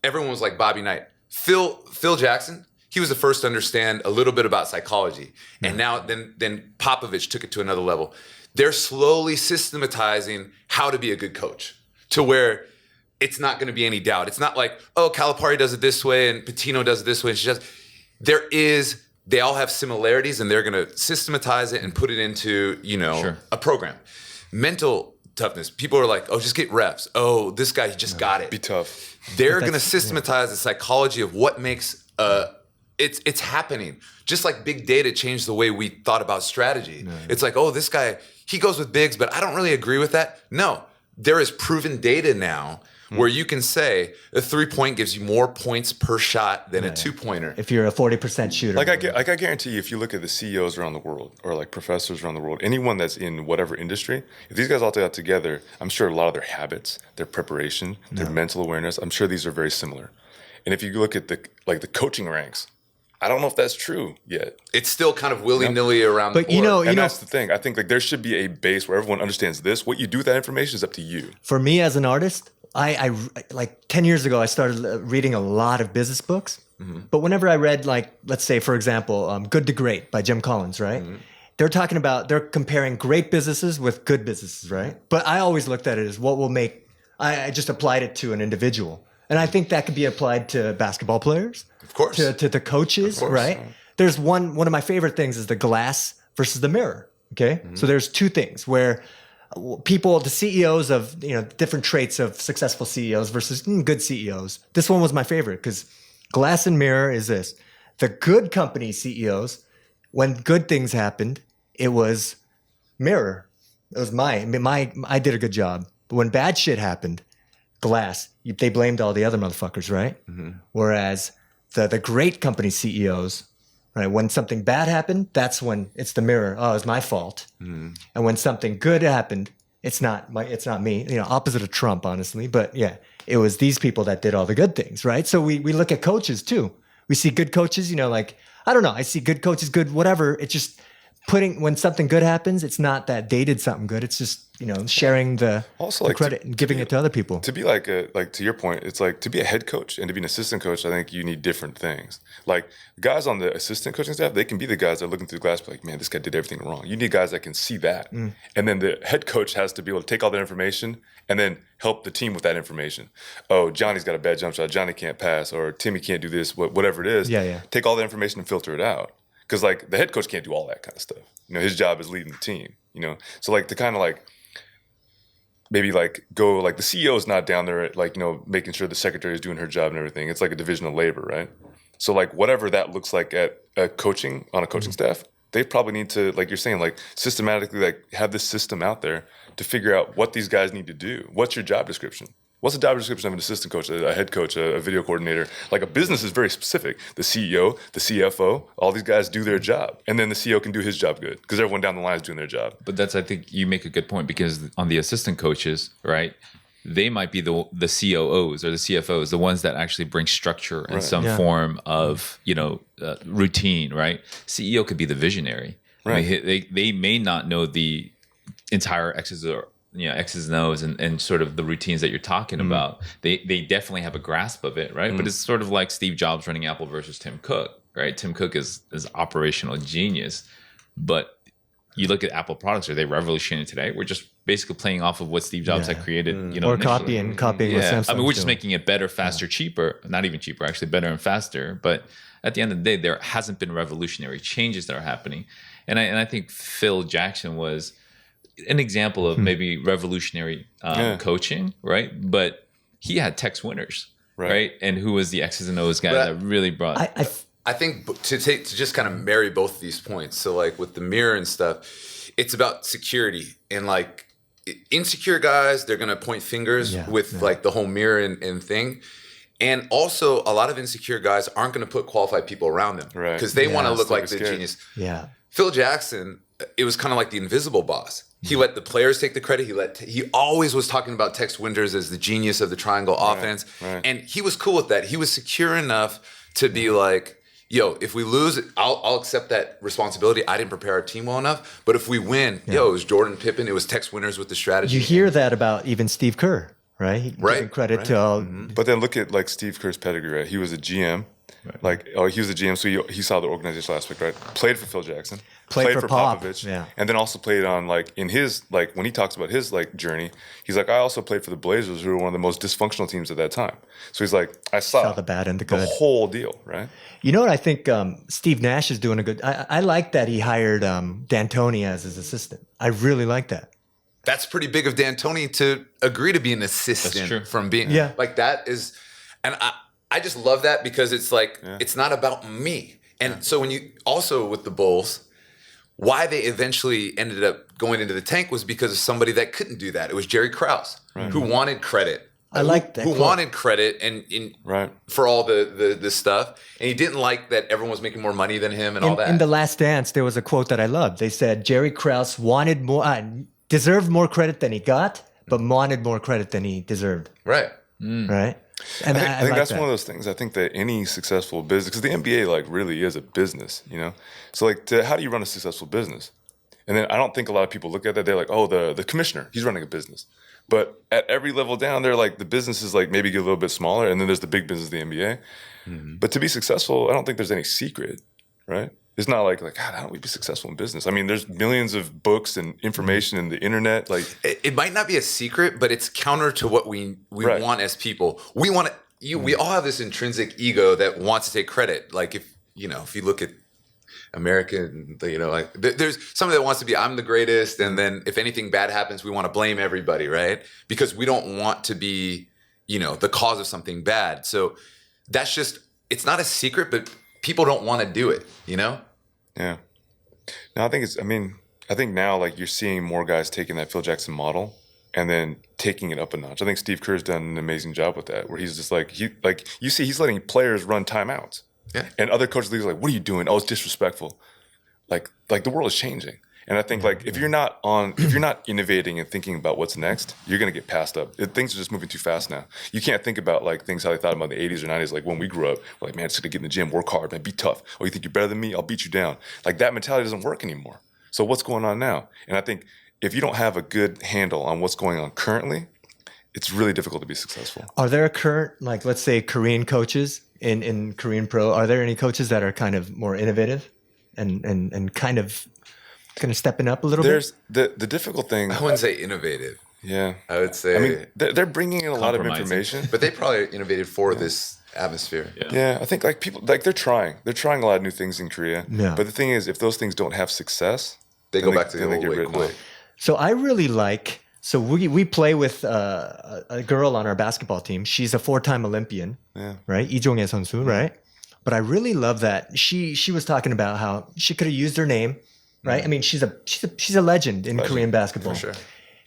everyone was like Bobby Knight. Phil Jackson, he was the first to understand a little bit about psychology. And now then Popovich took it to another level. They're slowly systematizing how to be a good coach to where it's not going to be any doubt. It's not like, oh, Calipari does it this way and Pitino does it this way. They all have similarities and they're going to systematize it and put it into, a program. Mental toughness. People are like, oh, just get reps. Oh, this guy, he just got it. Be tough. They're going to systematize the psychology of what makes it's happening. Just like big data changed the way we thought about strategy. No. It's like, oh, this guy, he goes with bigs, but I don't really agree with that. No, there is proven data now where you can say a 3-point gives you more points per shot than a 2-pointer. If you're a 40% shooter. Like I guarantee you, if you look at the CEOs around the world or like professors around the world, anyone that's in whatever industry, if these guys all got together, I'm sure a lot of their habits, their preparation, their mental awareness, I'm sure these are very similar. And if you look at the coaching ranks, I don't know if that's true yet. It's still kind of willy-nilly around the board. And that's the thing. I think like there should be a base where everyone understands this. What you do with that information is up to you. For me as an artist, I like 10 years ago, I started reading a lot of business books. Mm-hmm. But whenever I read, like, let's say, for example, Good to Great by Jim Collins, right? Mm-hmm. They're comparing great businesses with good businesses, right? But I always looked at it as what will make, I just applied it to an individual. And I think that could be applied to basketball players. Of course. To the coaches, right? There's one of my favorite things is the glass versus the mirror, okay? Mm-hmm. So there's two things where people, the CEOs of, different traits of successful CEOs versus good CEOs. This one was my favorite because glass and mirror is this. The good company CEOs, when good things happened, it was mirror. It was I did a good job. But when bad shit happened, glass, they blamed all the other motherfuckers, right? Mm-hmm. Whereas the great company CEOs, right, when something bad happened, that's when it's the mirror. Oh, it's my fault. Mm-hmm. And when something good happened, it's not me. Opposite of Trump, honestly. But yeah, it was these people that did all the good things, right? So we look at coaches too. We see good coaches, like, I don't know. I see good coaches, good whatever. It's just when something good happens, it's not that they did something good. It's just, sharing the credit and giving it to other people. To be like to your point, it's like to be a head coach and to be an assistant coach, I think you need different things. Like guys on the assistant coaching staff, they can be the guys that are looking through the glass, like, man, this guy did everything wrong. You need guys that can see that. And then the head coach has to be able to take all that information and then help the team with that information. Oh, Johnny's got a bad jump shot. Johnny can't pass, or Timmy can't do this, whatever it is. Yeah. Take all that information and filter it out. Because like the head coach can't do all that kind of stuff. His job is leading the team. So like to kind of like maybe like go like the CEO is not down there like making sure the secretary is doing her job and everything. It's like a division of labor, right? So like whatever that looks like at a coaching staff, they probably need to, like you're saying, like systematically like have this system out there to figure out what these guys need to do. What's your job description? What's the job description of an assistant coach, a head coach, a video coordinator? Like a business is very specific. The CEO, the CFO, all these guys do their job. And then the CEO can do his job good because everyone down the line is doing their job. But I think you make a good point, because on the assistant coaches, right, they might be the COOs or the CFOs, the ones that actually bring structure and some form of, routine, right? CEO could be the visionary. Right. I mean, they may not know the entire X's and O's and sort of the routines that you're talking about. They definitely have a grasp of it, right? But it's sort of like Steve Jobs running Apple versus Tim Cook, right? Tim Cook is operational genius, but you look at Apple products, are they revolutionary today? We're just basically playing off of what Steve Jobs had created, or initially. copying what Samsung's I mean, we're just doing. making it better, faster, cheaper. Not even cheaper, actually, better and faster. But at the end of the day, there hasn't been revolutionary changes that are happening. And I think Phil Jackson was an example of maybe revolutionary coaching, right? But he had Tex Winners, right? And who was the X's and O's guy that really brought... I think to just kind of marry both of these points. So like with the mirror and stuff, it's about security, and like insecure guys, they're going to point fingers with like the whole mirror and thing. And also a lot of insecure guys aren't going to put qualified people around them because they want to look like the genius. Yeah. Phil Jackson, it was kind of like the invisible boss. He let the players take the credit. He always was talking about Tex Winters as the genius of the triangle offense. And he was cool with that. He was secure enough to be like, yo, if we lose, I'll accept that responsibility. I didn't prepare our team well enough. But if we win, it was Jordan Pippen. It was Tex Winters with the strategy. You hear that about even Steve Kerr, right? Giving credit to all. But then look at like Steve Kerr's pedigree, right? He was a GM. Like, he was a GM, so he saw the organizational aspect, right? Played for Phil Jackson. Played for Pop. Popovich. And then also played on, like, in his, like, when he talks about his, like, journey, he's like, I also played for the Blazers, who were one of the most dysfunctional teams at that time. So he's like, I saw the bad and the good. The whole deal, right? You know what I think Steve Nash is doing a good... I like that he hired D'Antoni as his assistant. I really like that. That's pretty big of D'Antoni to agree to be an assistant from being... Like, that is... And I just love that because it's like, it's not about me. And so when you... Also with the Bulls... Why they eventually ended up going into the tank was because of somebody that couldn't do that. It was Jerry Krause, who wanted credit. I like that. Who wanted credit and for all the stuff. And he didn't like that everyone was making more money than him and all that. In The Last Dance, there was a quote that I loved. They said Jerry Krause wanted more, deserved more credit than he got, but wanted more credit than he deserved. Right. Right? And I think that's one of those things. I think that any successful business, because the NBA like really is a business, So like, how do you run a successful business? And then I don't think a lot of people look at that. They're like, oh, the commissioner, he's running a business. But at every level down there, like the business is like maybe get a little bit smaller, and then there's the big business, the NBA. But to be successful, I don't think there's any secret, right? It's not like, God, how do we be successful in business? I mean, there's millions of books and information in the internet. Like, it might not be a secret, but it's counter to what we want as people. We want to. We all have this intrinsic ego that wants to take credit. Like if you look at America, like there's somebody that wants to be, I'm the greatest, and then if anything bad happens, we want to blame everybody, right? Because we don't want to be, the cause of something bad. So that's just, it's not a secret, but people don't want to do it, Yeah. No, I think now like you're seeing more guys taking that Phil Jackson model and then taking it up a notch. I think Steve Kerr's done an amazing job with that, where he's just like, you see he's letting players run timeouts. Yeah. And other coaches are like, what are you doing? Oh, it's disrespectful. Like the world is changing. And I think if you're not innovating and thinking about what's next, you're going to get passed up. Things are just moving too fast now. You can't think about like things how they thought about in the 80s or 90s. Like when we grew up, we're like, man, just going to get in the gym, work hard, man, be tough. Oh, you think you're better than me? I'll beat you down. Like that mentality doesn't work anymore. So what's going on now? And I think if you don't have a good handle on what's going on currently, it's really difficult to be successful. Are there current, like, let's say Korean coaches in Korean pro, are there any coaches that are kind of more innovative and kind of stepping up a little There's the difficult thing. I wouldn't say innovative. Yeah. I would say. I mean, they're bringing in a lot of Compromising. information. but they probably innovated for this atmosphere. Yeah, I think like people like they're trying a lot of new things in Korea. Yeah. But the thing is, if those things don't have success, They then go back to the then they old get way written quick. off. So I really like. So we play with a girl on our basketball team. She's a 4-time Olympian, right? Lee Jong-hae 선수, right? But I really love that she was talking about how she could have used her name, right? I mean, she's a legend in Korean basketball. For sure.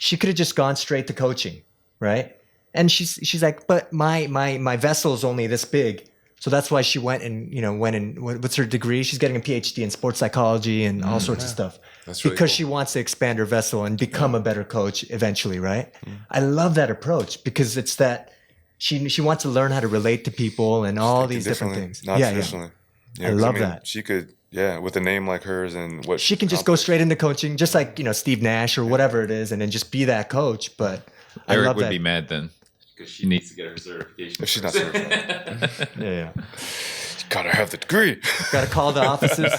She could have just gone straight to coaching, right? And she's like, but my vessel is only this big. So that's why she went and what's her degree? She's getting a PhD in sports psychology and all sorts of stuff. That's really because cool. she wants to expand her vessel and become a better coach eventually, right? I love that approach because it's that she wants to learn how to relate to people and all these different Differently, things. not Yeah, traditionally. I 'cause, love that. She could, with a name like hers and what She can just go straight into coaching, just like Steve Nash or whatever it is, and then just be that coach. But I Eric love would that. be mad then because she needs to get her certification. If she's not certified, Yeah. gotta have the degree. Got to call the offices.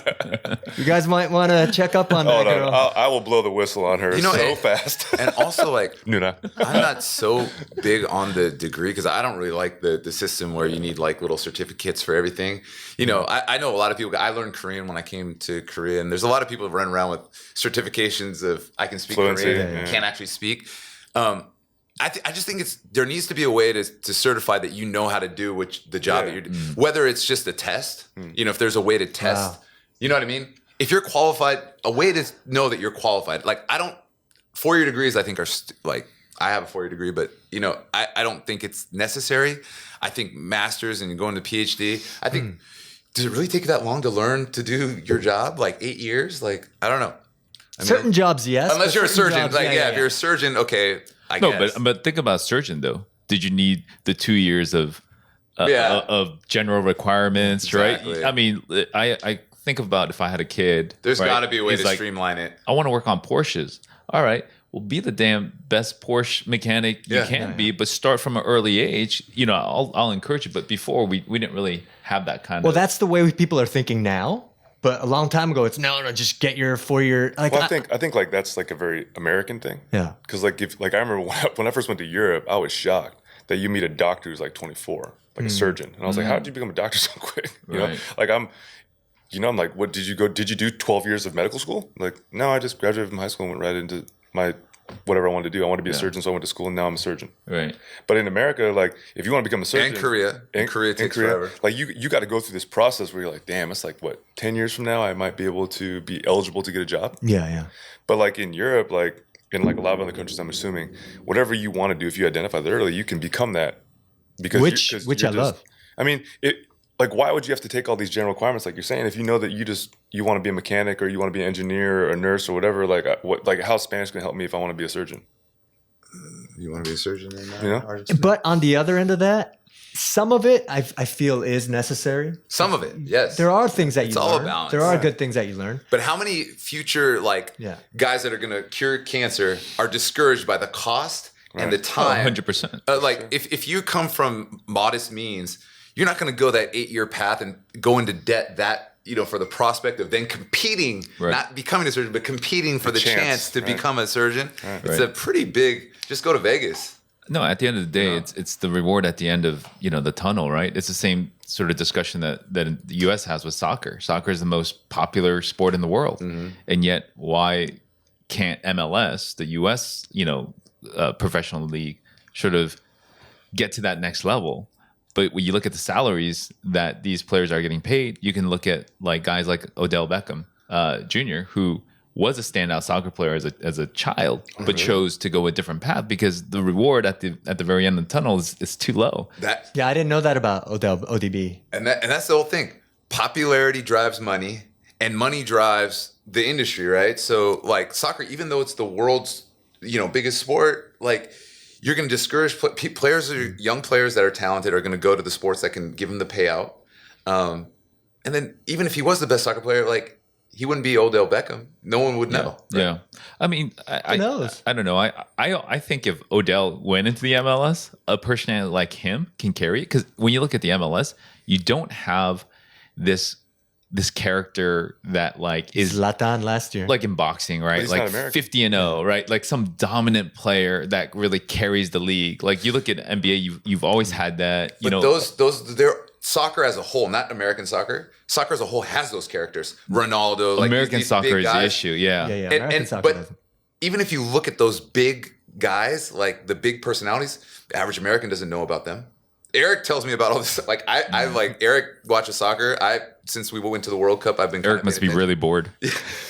You guys might want to check up on that Hold on, girl. I will blow the whistle on her so fast. And also, like, Nuna. I'm not so big on the degree because I don't really like the system where you need like little certificates for everything. I know a lot of people. I learned Korean when I came to Korea, and there's a lot of people who run around with certifications of I can speak Fluency, Korean, yeah. can't actually speak. I just think there needs to be a way to certify that you know how to do the job that you're doing. Whether it's just a test, if there's a way to test, Wow. you know what I mean? If you're qualified, a way to know that you're qualified. Like 4-year degrees I think are I have a 4-year degree, but I don't think it's necessary. I think masters and going to PhD, I think does it really take that long to learn to do your job? Like 8 years? Like I don't know. Certain jobs, yes. Unless but you're a certain surgeon. jobs, If you're a surgeon, okay, I No, guess. but think about surgeon though. Did you need the 2 years of of general requirements, Exactly. right? I mean, I think about if I had a kid. There's right? got to be a way He's to like, streamline it. I want to work on Porsches. All right. Well, be the damn best Porsche mechanic you Yeah. can be, but start from an early age. I'll encourage you. But before, we didn't really have that kind Well, of. that's the way people are thinking now. But a long time ago, it's no, just get your 4-year. Like, Well, I think like that's like a very American thing. Yeah. Because I remember when I first went to Europe, I was shocked that you meet a doctor who's like 24, like a surgeon, and I was like, how did you become a doctor so quick? You know, Right. like I'm like, what did you go? Did you do 12 years of medical school? Like, no, I just graduated from high school and went right into my whatever I wanted to do. I wanted to be a surgeon, so I went to school, and now I'm a surgeon. Right. But in America, like if you want to become a surgeon, In Korea, it takes forever. like you got to go through this process where you're like, damn, it's like what 10 years from now I might be able to be eligible to get a job. yeah. But like in Europe, like in like a lot of other countries, I'm assuming whatever you want to do, if you identify that early, you can become that. Because Which I love. I mean, like why would you have to take all these general requirements like you're saying if you know that you want to be a mechanic or you want to be an engineer or a nurse or whatever? Like how's Spanish going to help me if I want to be a surgeon? You want to be a surgeon in that? You know? But on the other end of that, some of it I feel is necessary. Some of it, yes. There are things that you all a learn. balance. There are Yeah. good things that you learn. But how many future guys that are going to cure cancer are discouraged by the cost and the time? 100%. If you come from modest means, you're not going to go that 8-year path and go into debt for the prospect of then competing, Right. not becoming a surgeon, but competing for the chance, chance to right. become a surgeon. It's Right. a pretty big. Just go to Vegas. No, at the end of the day, it's the reward at the end of the tunnel, right? It's the same sort of discussion that the U.S. has with soccer. Soccer is the most popular sport in the world, and yet why can't MLS, the U.S. Professional league, sort of get to that next level? But when you look at the salaries that these players are getting paid, you can look at like guys like Odell Beckham Jr., who was a standout soccer player as a child, but chose to go a different path because the reward at the very end of the tunnel is too low. Yeah, I didn't know that about ODB. And that's the whole thing. Popularity drives money, and money drives the industry, right? So, like soccer, even though it's the world's biggest sport, like you're going to discourage players, young players that are talented, are going to go to the sports that can give them the payout. And then even if he was the best soccer player, like he wouldn't be Odell Beckham. No one would know. Yeah. I mean, I knows? I don't know. I think if Odell went into the MLS, a personality like him can carry it. Because when you look at the MLS, you don't have this character that like is Zlatan last year. like in boxing, right? he's Like not American. 50-0, right? Like some dominant player that really carries the league. Like you look at NBA, you've always had that. You But know, they're soccer as a whole, not American soccer. Soccer as a whole has those characters. Ronaldo, like American these soccer big is the guys. issue. Yeah. yeah, American And soccer but doesn't. even if you look at those big guys, like the big personalities, the average American doesn't know about them. Eric tells me about all this. Like I like Eric watches soccer. Since we went to the World Cup, I've been. Eric must be really bored.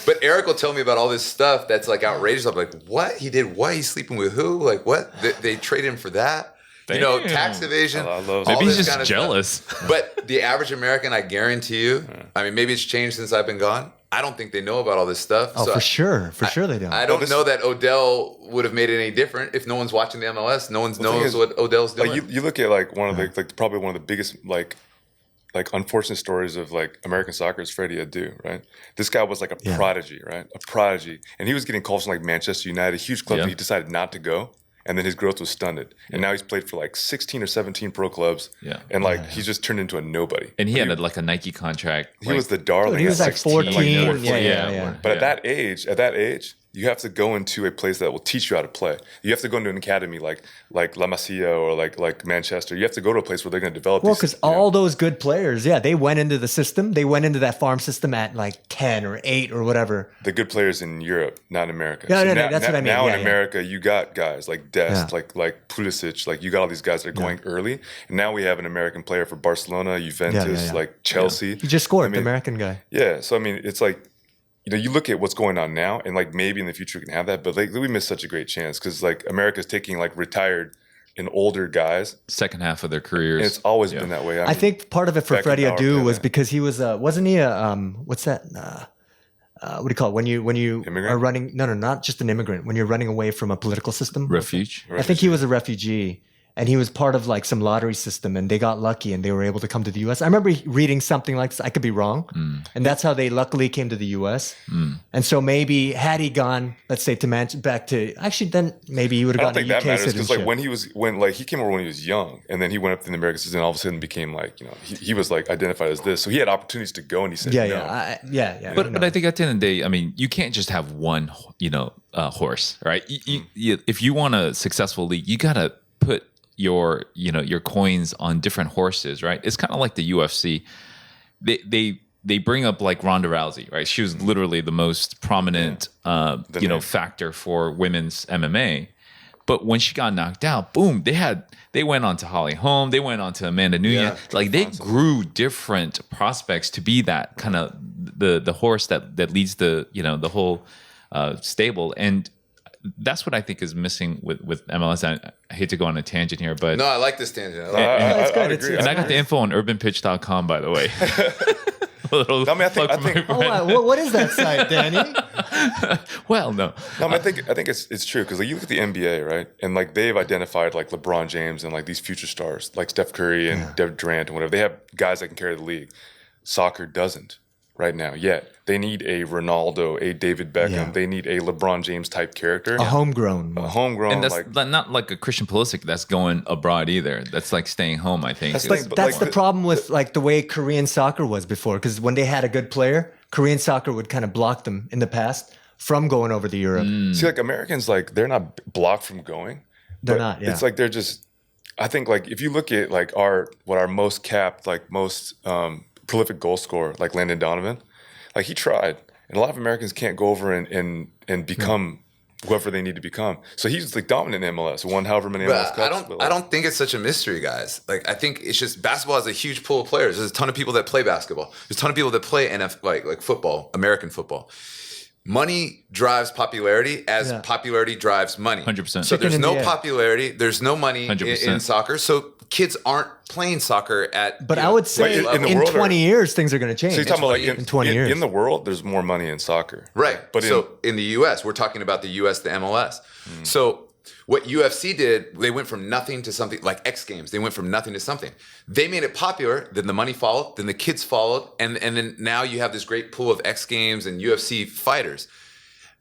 But Eric will tell me about all this stuff that's like outrageous. I'm like, what he did? What he's sleeping with who? Like what? They traded him for that? You know, Damn. tax evasion. I love all Maybe he's this just kind of jealous. stuff. But the average American, I guarantee you. I mean, maybe it's changed since I've been gone. I don't think they know about all this stuff. Oh, So for sure they don't. I don't know that Odell would have made it any different if no one's watching the MLS. No one knows what Odell's doing. Like you look at like one of the like probably one of the biggest like unfortunate stories of like American soccer is Fredy Adu, right? This guy was like a prodigy, right? A prodigy, and he was getting calls from like Manchester United, a huge club. Yeah. And he decided not to go, and then his growth was stunted. And now he's played for like 16 or 17 pro clubs. Yeah. and like he's just turned into a nobody. And he had like a Nike contract. He was the darling. Dude, he was at like 16, 14. 14. Yeah. But at that age, you have to go into a place that will teach you how to play. You have to go into an academy like La Masia or like Manchester. You have to go to a place where they're going to develop. Well, these, because you know, all those good players, they went into the system. They went into that farm system at like 10 or 8 or whatever. the good players in Europe, not in America. No, no, now, that's what I mean. Now Yeah, in yeah. America, you got guys like Dest, Yeah. like Pulisic, like you got all these guys that are going early. And now we have an American player for Barcelona, Juventus, yeah. like Chelsea. He just scored, I mean, the American guy. Yeah, so I mean, it's like, you know, you look at what's going on now, and like maybe in the future we can have that, but like we missed such a great chance because like America's taking like retired and older guys, second half of their and careers. it's always been that way. I think part of it for Fredy Beckenbauer, Adu yeah. was because he was wasn't he a what's that? What do you call it when you Immigrant? are running? No, not just an immigrant. When you're running away from a political system. Refuge. I think he was a refugee, and he was part of like some lottery system, and they got lucky, and they were able to come to the U.S. I remember reading something like this. I could be wrong, and that's how they luckily came to the U.S. And so maybe had he gone, let's say back to actually, then maybe he would I have don't gotten think a that UK matters because citizenship. like when he came over when he was young, and then he went up to the American system, and all of a sudden became like, you know, he was like identified as this, so he had opportunities to go, and he said no. But I think at the end of the day, I mean, you can't just have one, horse, right? If you want a successful league, you got to put your coins on different horses, right? It's kind of like the UFC. They bring up like Ronda Rousey, right? She was literally the most prominent, factor for women's MMA. But when she got knocked out, boom, they went on to Holly Holm, they went on to Amanda Nunes. Yeah. Like they grew different prospects to be that kind of the horse that leads the whole stable. And that's what I think is missing with MLS. I hate to go on a tangent here, but No, I like this tangent. I like It's good. I'd It's- agree. and I got the info on urbanpitch.com, by the way. A little I mean, I think- plug for my I think- friend. What is that site, Danny? Well, no. No, I think it's true because like, you look at the NBA, right, and like they've identified like LeBron James and like these future stars like Steph Curry and Devin Durant and whatever. They have guys that can carry the league. Soccer doesn't right now yet. They need a Ronaldo, a David Beckham. Yeah. They need a LeBron James type character. A homegrown one. A homegrown, And that's like not like a Christian Pulisic that's going abroad either. That's like staying home, I think. That's It's- like- but That's like the problem with like the way Korean soccer was before, because when they had a good player, Korean soccer would kind of block them in the past from going over to Europe. see, like Americans, like they're not blocked from going. They're but not, yeah. It's like they're just. I think like if you look at like our most capped, like most prolific goal scorer, like Landon Donovan, like he tried, and a lot of Americans can't go over and become whoever they need to become. So he's like dominant in MLS, won however many MLS But cups. I don't think it's such a mystery, guys. Like I think it's just basketball has a huge pool of players. There's a ton of people that play basketball. There's a ton of people that play like football, American football. Money drives popularity as popularity drives money. 100%. So there's Chicken in no the egg. popularity. There's no money in 100%. soccer. So kids aren't playing soccer at. But I would say in the in world 20 years, things are going to change. So you're talking about like in 20 years. in the world, there's more money in soccer, Right. But so in the U.S., we're talking about the U.S., the MLS. So What UFC did, they went from nothing to something like X Games. They went from nothing to something. They made it popular. Then the money followed. Then the kids followed, and then now you have this great pool of X Games and UFC fighters.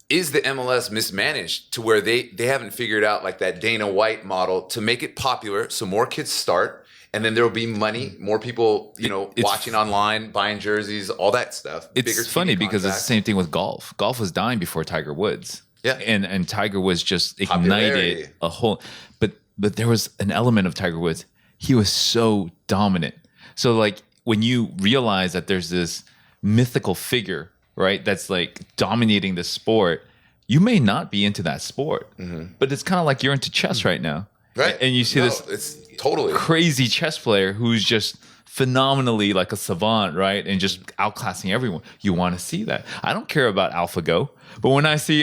Is the MLS mismanaged to where they haven't figured out like that Dana White model to make it popular so more kids start, and then there will be money, more people, watching online, buying jerseys, all that stuff. It's funny because it's the same thing with golf. Golf was dying before Tiger Woods. Yeah. And Tiger Woods just Popularity. ignited a whole, but there was an element of Tiger Woods. He was so dominant. So like when you realize that there's this mythical figure, right, that's like dominating the sport, you may not be into that sport, but it's kind of like you're into chess right now. Right. And you see this it's totally crazy chess player who's just phenomenally like a savant, right? And just outclassing everyone. You want to see that. I don't care about AlphaGo, but when I see,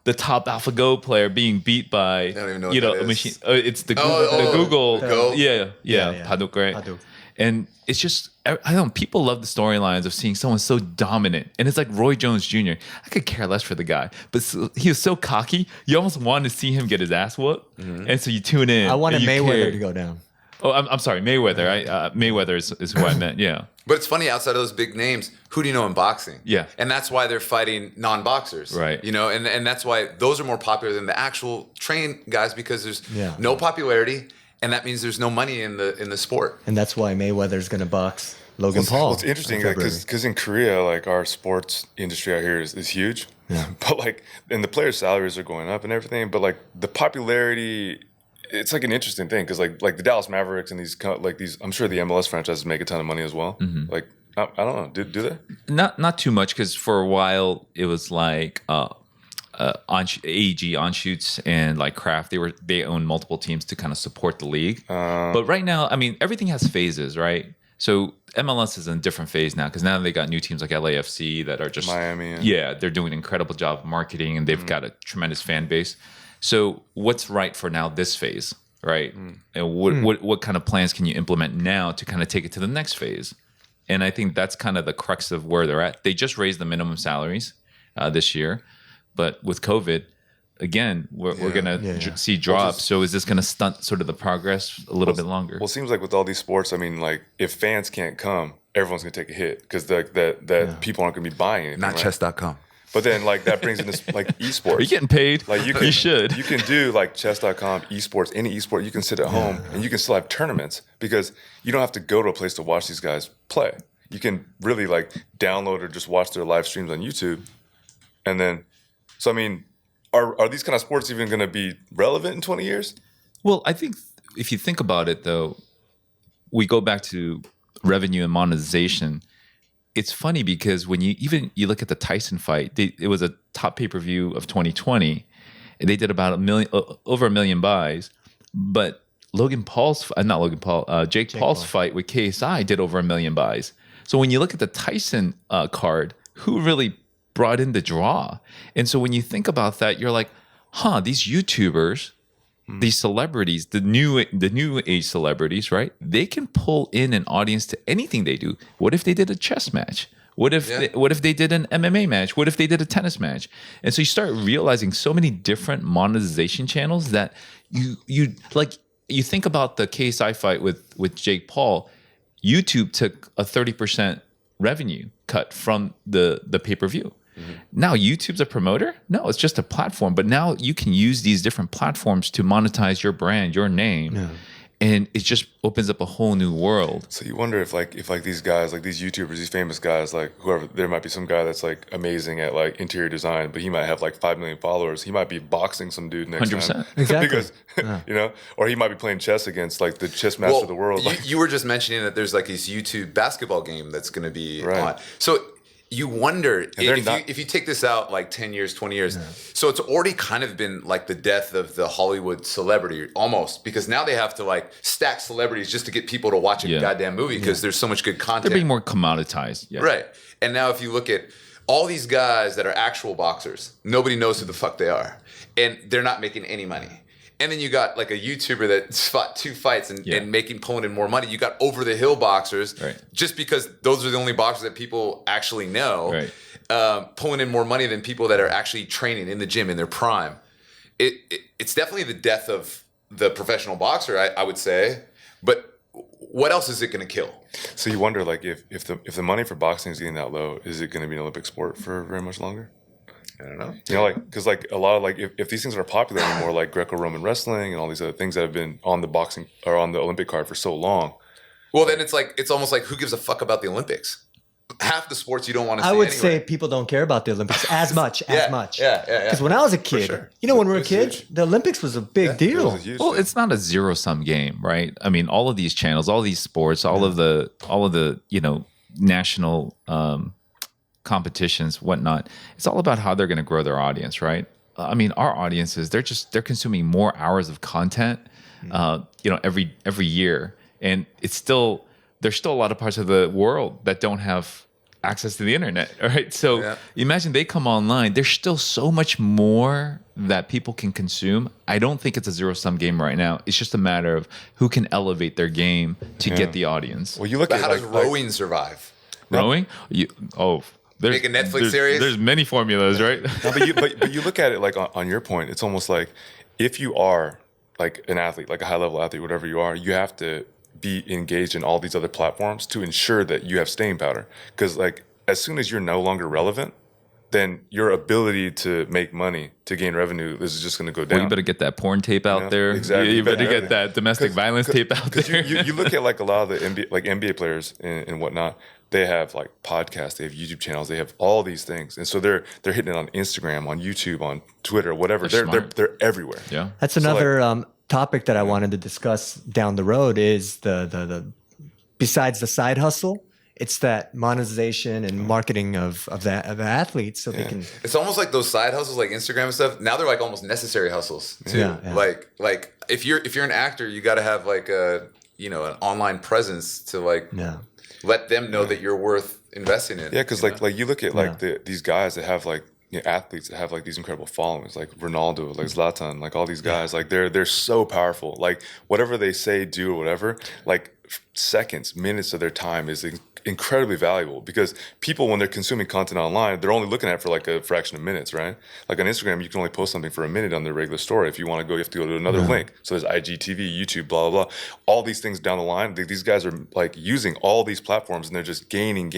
the top AlphaGo player being beat by, I don't even know what that a is. machine, it's the Google, Go. yeah, Yeah. Hadoop, right? Hadoop. And it's just, I don't know, people love the storylines of seeing someone so dominant. And it's like Roy Jones Jr. I could care less for the guy, but he was so cocky, you almost wanted to see him get his ass whooped. And so you tune in. I wanted and you Mayweather care. to go down. Oh, I'm sorry, Mayweather. Mayweather is who I meant, yeah. But it's funny, outside of those big names, who do you know in boxing? Yeah. And that's why they're fighting non-boxers. Right. And that's why those are more popular than the actual trained guys, because there's Yeah. no popularity, and that means there's no money in the sport. And that's why Mayweather's going to box Logan Well, Paul. it's interesting in February. because in Korea, like our sports industry out here is huge. Yeah. But like, and the players' salaries are going up and everything. But like the popularity, it's like an interesting thing because like the Dallas Mavericks and these, I'm sure the MLS franchises make a ton of money as well. Like I don't know, do they? Not too much, because for a while it was like AEG Onshoots and like Kraft. They own multiple teams to kind of support the league. But right now, I mean, everything has phases, right? So MLS is in a different phase now, because now they got new teams like LAFC that are just Miami. Yeah, they're doing an incredible job of marketing, and they've got a tremendous fan base. So what's right for now this phase, right? And what kind of plans can you implement now to kind of take it to the next phase? And I think that's kind of the crux of where they're at. They just raised the minimum salaries this year, but with COVID, again, we're going to see drops. So is this going to stunt sort of the progress a little bit longer? Well, it seems like with all these sports, I mean, like if fans can't come, everyone's gonna take a hit because that people aren't gonna be buying anything. Not right? chess.com. But then like that brings in this like esports. Are you getting paid? Like you should. You can do like chess.com, esports, any esport. You can sit at home and you can still have tournaments because you don't have to go to a place to watch these guys play. You can really like download or just watch their live streams on YouTube. And then, so I mean, are these kind of sports even going to be relevant in 20 years? Well, I think if you think about it, though, we go back to revenue and monetization. It's funny because when you look at the Tyson fight, it was a top pay-per-view of 2020, and they did about over 1 million buys. But Jake Paul's fight with KSI did over 1 million buys. So when you look at the Tyson card, who really brought in the draw? And so when you think about that, you're like, these YouTubers, these celebrities, the new age celebrities, right? They can pull in an audience to anything they do. What if they did a chess match? What if they did an MMA match? What if they did a tennis match? And so you start realizing so many different monetization channels that you think about the KSI fight with Jake Paul. YouTube took a 30% revenue cut from the pay-per-view. Now YouTube's a promoter? No, it's just a platform. But now you can use these different platforms to monetize your brand, your name. And it just opens up a whole new world. So you wonder if these guys, like these YouTubers, these famous guys, like whoever, there might be some guy that's like amazing at like interior design, but he might have like 5 million followers. He might be boxing some dude next 100%. time. Exactly. Because, or he might be playing chess against like the chess master of the world. You were just mentioning that there's like this YouTube basketball game that's going to be on. So you wonder if you take this out like 10 years, 20 years. So it's already kind of been like the death of the Hollywood celebrity almost, because now they have to like stack celebrities just to get people to watch a goddamn movie because there's so much good content. They're being more commoditized. Yeah. Right. And now if you look at all these guys that are actual boxers, nobody knows who the fuck they are. And they're not making any money. And then you got like a YouTuber that fought 2 fights and pulling in more money. You got over the hill boxers, just because those are the only boxers that people actually know, pulling in more money than people that are actually training in the gym in their prime. it's definitely the death of the professional boxer, I would say. But what else is it going to kill? So you wonder, like, if the money for boxing is getting that low, is it going to be an Olympic sport for very much longer? I don't know. You know, like, because like a lot of like if these things are popular anymore, like Greco-Roman wrestling and all these other things that have been on the boxing or on the Olympic card for so long. Well, then it's almost like, who gives a fuck about the Olympics? Half the sports you don't want to see. I would anyway. say people don't care about the Olympics as much. Yeah. Because when I was a kid, sure. when we were It's kids, huge. the Olympics was a big deal. It was a huge Well, thing. it's not a zero-sum game, right? I mean, all of these channels, all these sports, all of the national competitions, whatnot. It's all about how they're going to grow their audience, right? I mean, our audiences, they're consuming more hours of content, every year, and there's still a lot of parts of the world that don't have access to the internet, right? So imagine they come online. There's still so much more that people can consume. I don't think it's a zero-sum game right now. It's just a matter of who can elevate their game to get the audience. Well, you look But at how does rowing survive? Rowing? There's, Make a Netflix series? There's many formulas, right? No, but you look at it like on your point. It's almost like if you are like an athlete, like a high level athlete, whatever you are, you have to be engaged in all these other platforms to ensure that you have staying power. Because like as soon as you're no longer relevant, then your ability to make money, to gain revenue, is just going to go down. Well, you better get that porn tape out there. Exactly. You better get that domestic violence tape out there. You look at like a lot of the NBA players and whatnot. They have like podcasts, they have YouTube channels, they have all these things, and so they're hitting it on Instagram, on YouTube, on Twitter, whatever. They're everywhere. Yeah. That's another topic that I wanted to discuss down the road is the besides the side hustle, it's that monetization and marketing of athletes so they can. It's almost like those side hustles, like Instagram and stuff. Now they're like almost necessary hustles too. Yeah. Like if you're an actor, you got to have like an online presence to like let them know that you're worth investing in. Yeah, because like you look at like these guys that have like athletes that have like these incredible followings, like Ronaldo, like Zlatan, like all these guys, like they're so powerful. Like whatever they say, do, or whatever, like seconds, minutes of their time is incredibly valuable because people, when they're consuming content online, they're only looking at it for like a fraction of minutes, right? Like on Instagram, you can only post something for a minute on their regular story. If you want to go, you have to go to another link. So there's IGTV, YouTube, blah, blah, blah. All these things down the line, these guys are like using all these platforms and they're just gaining.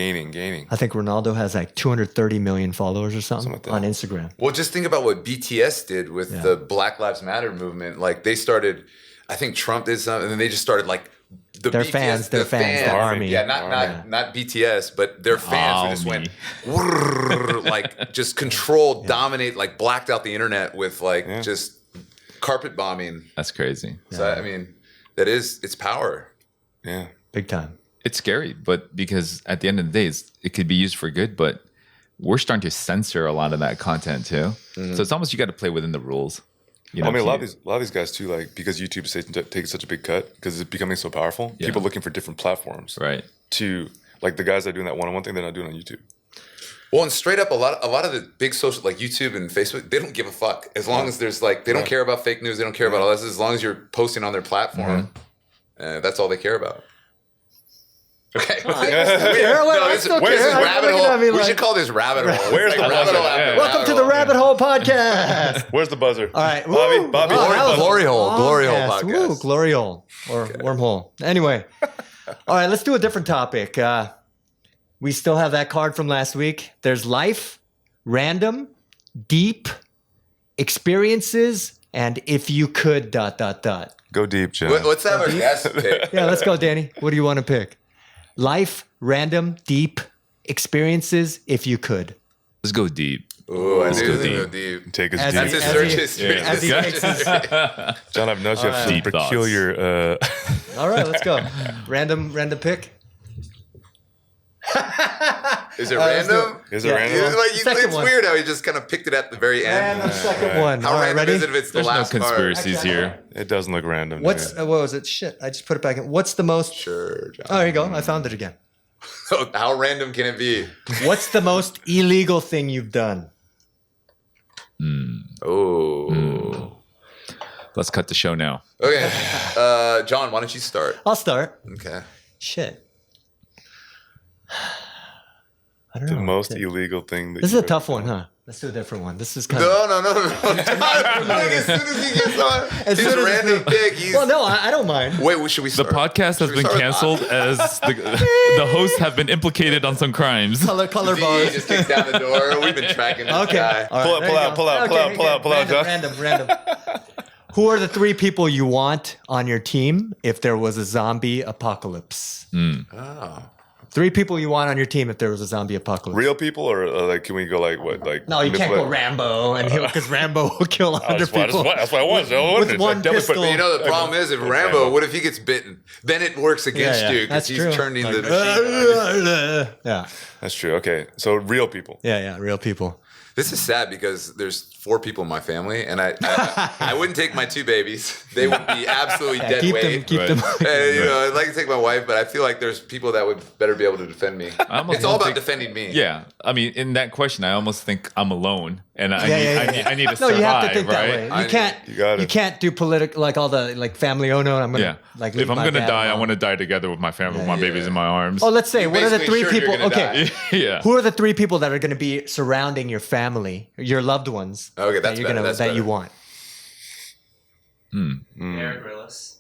I think Ronaldo has like 230 million followers or something like that. on Instagram. Well, just think about what BTS did with the Black Lives Matter movement. Like they started, I think Trump did something, and then they just started like Their fans, the army. Yeah, not BTS, but their fans just went whirr, like just control, dominate, like blacked out the internet with like just carpet bombing. That's crazy. So I mean, it's power. Yeah, big time. It's scary, but because at the end of the day, it could be used for good, but we're starting to censor a lot of that content too. Mm-hmm. So it's almost you got to play within the rules. I mean, a lot of these guys too, like because YouTube is taking such a big cut because it's becoming so powerful. People looking for different platforms, right? To like the guys that are doing that one-on-one thing, they're not doing on YouTube. Well, and straight up, a lot of the big social like YouTube and Facebook, they don't give a fuck as long as there's like they don't care about fake news, they don't care about all this. As long as you're posting on their platform, that's all they care about. Okay. This is rabbit hole. We should call this rabbit hole. Where's the rabbit hole? Welcome to the Rabbit Hole Podcast. Where's the buzzer? All right, Bobby. Glory hole podcast. Woo, glory hole or wormhole. Anyway, all right, let's do a different topic. We still have that card from last week. There's life, random, deep, experiences, and if you could ... Go deep, Chun. Let's have our guest pick. Yeah, let's go, Danny. What do you want to pick? Life, random, deep, experiences, if you could. Let's go deep. Ooh, I knew this go deep. Take us As deep. That's his search history. As he takes his- John, I've noticed you have some Deep thoughts. peculiar. All right, let's go. Random pick. Is it let's do random? Is it Yeah. random? Second It's one. weird how he just kind of picked it at the very end. And the second one. How All right, random ready? is it if it's the There's no last card? conspiracies Actually, here. It doesn't look random. What's to me. what was it? Shit, I just put it back in. What's the most? Sure, John. Oh, there you go. I found it again. How random can it be? What's the most illegal thing you've done? Oh. Let's cut the show now. Okay. John, why don't you start? I'll start. Okay. Shit. I don't The know. most illegal thing. This is a tough one, huh? Let's do a different one. This is kind of. No. As soon as he gets on, As his soon as random pick. He's, Well, no, I don't mind. wait, should we The start? podcast has Should we been start with canceled as the hosts have been implicated on some crimes. Color He bars. just kicks down the door. We've been tracking this Okay. guy. All right, there you go. Pull out, John. Random. Who are the 3 people you want on your team if there was a zombie apocalypse? Oh. 3 people you want on your team if there was a zombie apocalypse. Real people, or like, can we go like what? Like No, you can't go Rambo, and because Rambo will kill 100 people. That's what I was. With one pistol. But you know the problem is if Rambo, what if he gets bitten? Then it works against you because That's he's true. turning the machine. Yeah, That's true. Okay, so real people. yeah, real people. This is sad because there's 4 people in my family, and I wouldn't take my 2 babies. They would be absolutely Yeah, dead keep weight. them. And, you know, I'd like to take my wife, but I feel like there's people that would better be able to defend me. It's all about defending me. Yeah, I mean, in that question, I almost think I'm alone, and I need to No, survive, you have to think right? that way. You can't. You got it. You can't do political like all the like family. Oh no, I'm gonna Yeah, like. if leave I'm my gonna dad die, I alone. want to die together with my family, with my babies in my arms. Oh, let's say what are the basically 3 sure you're people? gonna Okay, die. Yeah. who are the 3 people that are going to be surrounding your family, your loved ones? Okay, that's that you're better, that's that you better. want. Bear Grylls.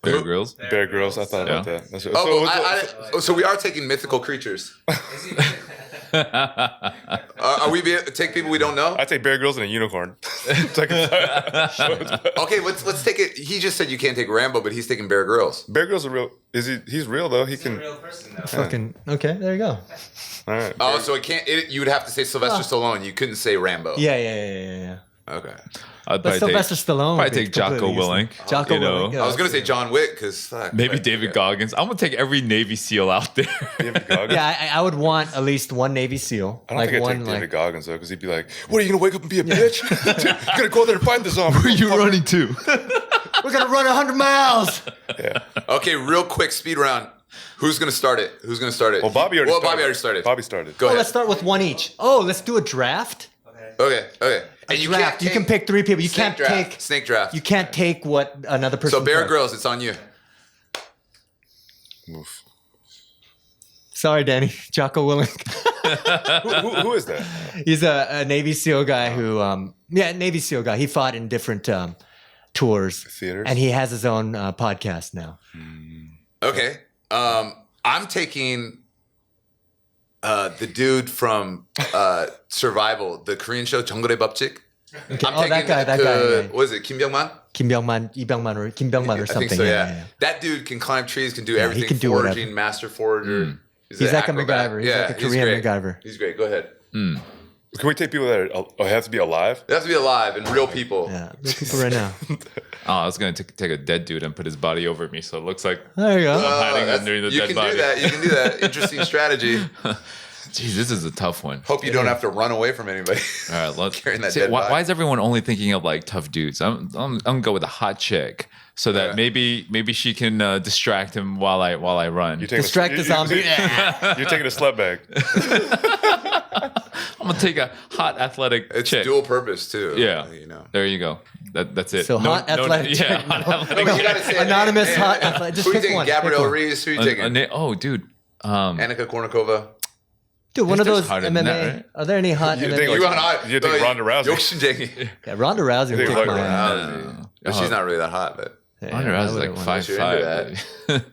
Bear Grylls. Bear Grylls. I thought about Yeah. that. That's So we are taking mythical creatures. Is he? Are we take people we don't know? I take Bear Grylls and a unicorn. Okay, let's take it. He just said you can't take Rambo, but he's taking Bear Grylls. Bear Grylls are real. Is he? He's real though. He He's a can. real person though. Fucking okay. There you go. All right. Oh, so it can't. You would have to say Sylvester Stallone. You couldn't say Rambo. Yeah. Okay. I'd But probably Sylvester Stallone. probably would be take Jocko completely Willink. useless. Jocko you know. Willink. Yeah, I was gonna say John Wick because Maybe David Goggins. I'm gonna take every Navy SEAL out there. David Goggins. Yeah, I would want at least one Navy SEAL. I don't like think I'd one take David like. Goggins though, because he'd be like, "What are you gonna wake up and be a bitch? You're gonna go there and find the zombie? Where are you running to? We're gonna run 100 miles. Yeah. Okay, real quick speed round. Who's gonna start it? Well, Bobby already. started. Bobby started. Go Oh, ahead. let's start with one each. Oh, let's do a draft. Okay. Okay. And you Draft. You can pick 3 people. You can't take. snake draft. You can't take what another person. So Bear took. Grylls, it's on you. Oof. Sorry, Danny. Jocko Willink. Who is that? He's a Navy SEAL guy who, Navy SEAL guy. He fought in different tours, Theaters? and he has his own podcast now. Okay. I'm taking the dude from Survival, the Korean show Jungle Bupchik. Okay. I'm Oh, that guy. Right. What is it? Kim Byung-man? Kim Byung-man or I something. think so. yeah. Yeah. That dude can climim trees, can do he everything. can do foraging, whatever. master forager. He's an like a acrobat. MacGyver. He's like a Korean great. MacGyver. He's great. Go ahead. Can we take people that have to be alive? They have to be alive and real people. Yeah, there's people right now. Oh, I was gonna take a dead dude and put his body over me, so it looks like There you go. hiding That's- under the you dead can body. do that. You can do that. Interesting strategy. Jeez, this is a tough one. Hope you don't have to run away from anybody. All right, let's. Carrying that See, dead body. why is everyone only thinking of like tough dudes? I'm gonna go with a hot chick, so that maybe she can distract him while I run. You're taking Distract the zombie. You're taking a slut bag. I'm gonna take a hot athletic It's chick. dual purpose too. Yeah, You know. there you go. That's it. So hot athletic yeah, chick, hot no. athletic But you chick. gotta say Anonymous hey, hot hey, athlete. Just Who you pick taking? one. Pick Gabrielle one. Reese. Who you taking? Oh, dude. Annika Kournikova. Dude, one of There's those hotter MMA. than that, right? Are there any hot You MMA? think, You like, want you take Ronda Rousey. Rousey. Yeah, Ronda Rousey would think kick like my Ronda ass. She's not really that hot, but Ronda Rousey's like Unless you're into 5'5".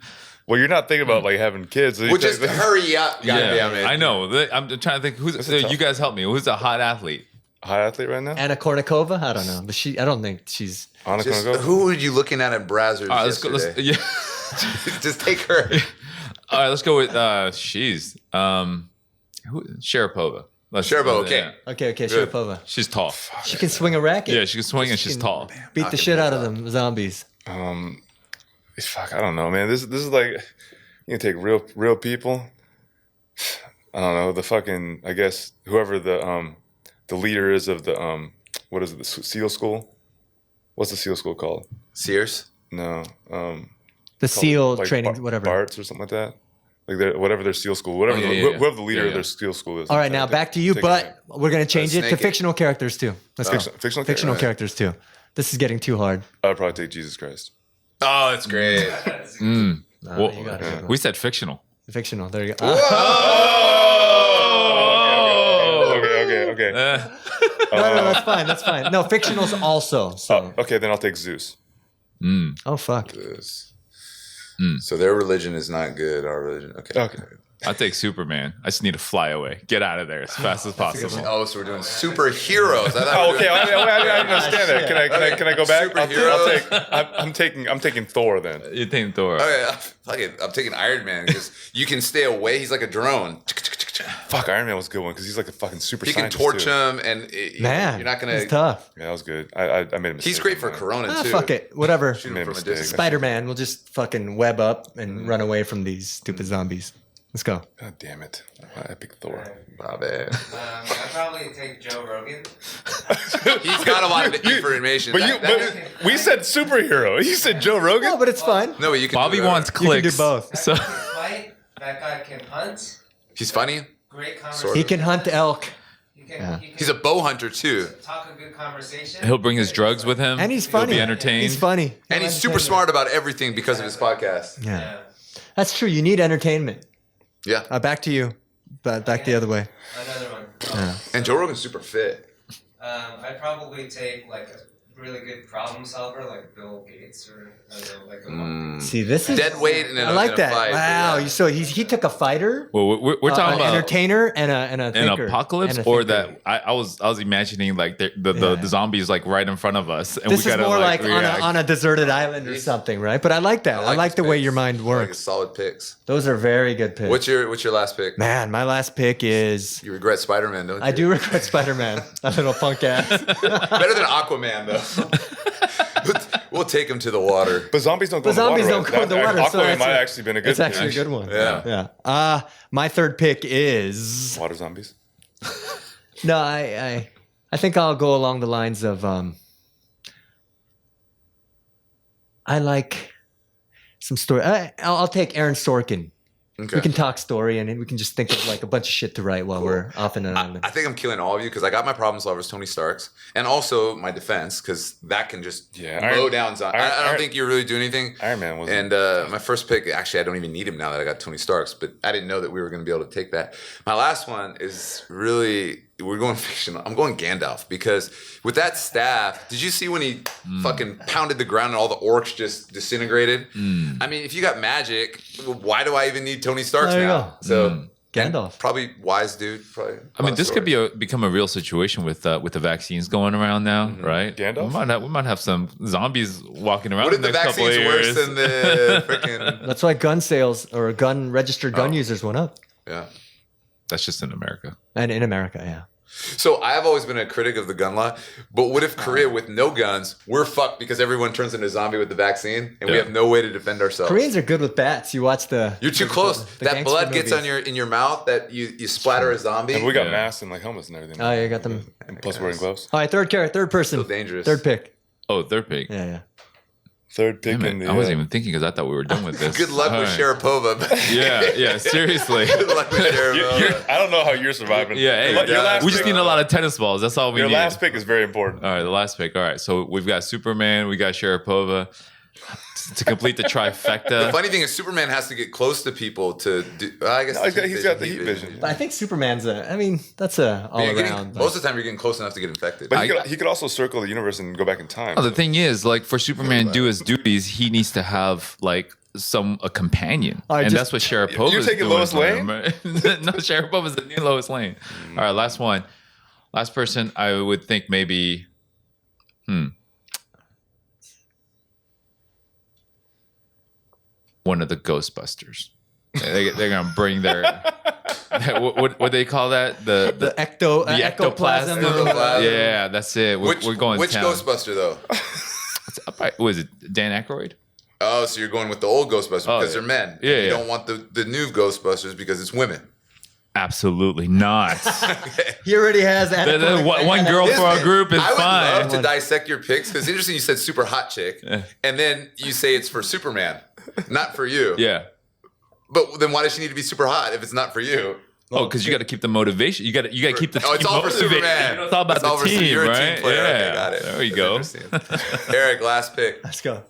Well, you're not thinking about like having kids. So you well, just take- hurry up. Yeah, Goddamn it. I know. I'm trying to think. Who's a tough you guys help me? Who's a hot athlete? high athlete right now. Anna Kournikova? I don't know, but I don't think she's. Anna Just, Kournikova? who were you looking at Brazzers All right, let's go. yesterday? Yeah. Just take her. All right, let's go with she's Sharapova. Sharapova, okay. Okay, Good. Sharapova. She's tall. She can swing a racket. Yeah, she can swing and she's tall. Beat the shit out of them zombies. Fuck, I don't know, man. This is like you can take real people. I don't know the fucking. I guess whoever the leader is of the what is it, the SEAL school? What's the SEAL school called? Sears. No, The SEAL like training, whatever. Barts or something like that. Like whatever their SEAL school, whatever Oh, yeah. whoever the leader Yeah, of their yeah. SEAL school is. All right, now back to you, Take but it. we're gonna change it to snake it. fictional characters too. Let's go. Fictional Fictional characters too. This is getting too hard. I'd probably take Jesus Christ. Oh, that's great. Well, you got it. we said fictional. Fictional. There you go. Oh! like, Eh, No, that's fine. That's fine. No, fictionals also. So. okay, then I'll take Zeus. Oh fuck. So their religion is not good. Our religion. Okay. I'll take Superman. I just need to fly away. Get out of there as fast as possible. Oh, so we're doing superheroes. I thought Oh, we were okay, doing- I understand that. Can I go back? Superheroes. I'm taking Thor then. You think Thor? Okay, I'm taking Iron Man because you can stay away. He's like a drone. Fuck, Iron Man was a good one because he's like a fucking super You can scientist torch too. him, and Man, you're not gonna. It's tough. Yeah, that was good. I made a mistake. He's great on for that. Corona too. Fuck it. Whatever. Shoot him Made a from a mistake. distance. Spider-Man will just fucking web up and run away from these stupid zombies. Let's go. God damn it. I picked Thor. My bad. I'd probably take Joe Rogan. He's got a lot of information. But we said superhero. You said Joe Rogan? No, but it's fine. No, but you can. Bobby do wants You can clicks. do both. So Fight. That guy can hunt. He's funny. Great Sort conversation. of. He can hunt elk. He can, Yeah. he can He's a bow hunter too, talk a good conversation. he'll bring his drugs with him. And he's He'll funny. be entertained. He's funny. and he's super smart about everything because of his podcast. Yeah. Yeah. That's true. You need entertainment. Yeah, Back to you. Back the other way. Another one. and Joe Rogan's super fit. I'd probably take like a really good problem solver like Bill Gates or I don't know, like a See, this is Dead weight and I like that. Fight, Wow. yeah. So he took a fighter, Well, we're talking an about entertainer, and a an thinker. apocalypse, and a or thinker. that I was imagining like the Yeah. zombies like right in front of us, and This we is gotta more like react. on a deserted island or something, right? But I like that. I like the his way picks. your mind I like his works. solid picks. Those are very good picks. What's your last pick? Man, my last pick is You regret Spider-Man, don't you? I do regret Spider-Man. That little punk ass. Better than Aquaman though. We'll take him to the water. But zombies don't go But in the zombies water. don't go in the water, so Aquaman that's might a- actually been a good It's actually a pick. good one. Yeah. Yeah. My third pick is Water zombies. no. I think I'll go along the lines of I like some story. I'll take Aaron Sorkin. Okay. We can talk story and we can just think of like a bunch of shit to write while we're off in an island. I think I'm killing all of you because I got my problem solvers, Tony Stark's, and also my defense because that can just mow down zombies. I don't think you really do anything. Iron Man was. And my first pick, actually, I don't even need him now that I got Tony Stark's, but I didn't know that we were going to be able to take that. My last one is really, we're going fictional. I'm going Gandalf because with that staff, did you see when he fucking pounded the ground and all the orcs just disintegrated? I mean, if you got magic, why do I even need Tony Stark's There you now? go. So Gandalf. probably wise dude. Probably. I mean, this could become a real situation with the vaccines going around now, right? Gandalf? We might have some zombies walking around What in if the the next couple of vaccine's years. worse than the freaking? That's why gun sales or registered gun users went up. Yeah. That's just in America. And in America, yeah. So I've always been a critic of the gun law, but what if Korea with no guns, we're fucked because everyone turns into a zombie with the vaccine, and we Yeah. have no way to defend ourselves. Koreans are good with bats. You watch the. You're too close. the That gangster blood gets movies. on in your mouth. That you splatter a zombie. And we got Yeah. masks and like helmets and everything. Oh, you got them. And plus wearing gloves. All right, third person. So dangerous. Third pick. Oh, third pick. Yeah. Third pick Damn in it. the. I wasn't even thinking because I thought we were done with this. Good luck All with right. Sharapova. Yeah, seriously. Good luck with Sharapova. I don't know how you're surviving. Yeah, hey, Your last we just pick- need a lot of tennis balls. That's all we Your need. last pick is very important. All right, the last pick. All right, so we've got Superman, we got Sharapova to complete the The trifecta. funny thing is, Superman has to get close to people to do. I guess No, he's got the heat vision. But I think Superman's that's a all You're getting- around. most of the time, you're getting close enough to get infected. But he could also circle the universe and go back in time. Oh, the thing is, like for Superman to do his duties, he needs to have like a companion, All right, and just- that's what Sharapova You're is taking doing Lois for Lane? him. No, Sharapova is the new Lois Lane. All right, last one. Last person, I would think maybe. One of the Ghostbusters. They're gonna bring their what they call that the ectoplasm. Ectoplasm. Yeah, that's it. We're going Which town. Ghostbuster though? Was it Dan Aykroyd? Oh, so you're going with the old Ghostbusters Oh, because yeah. they're men. Yeah, You yeah. don't want the new Ghostbusters because it's women. Absolutely not. He already has One girl for our group is I would fine. love to dissect your picks because it's interesting you said super hot chick, and then you say it's for Superman, not for you. Yeah. But then why does she need to be super hot if it's not for you? Oh, because you got to keep the motivation. You got to keep the team Oh, it's all for motivated. Superman. It's all about It's all the for team, you're a right? team player. Yeah. Okay, got it. There we That's go. interesting. Eric, last pick. Let's go.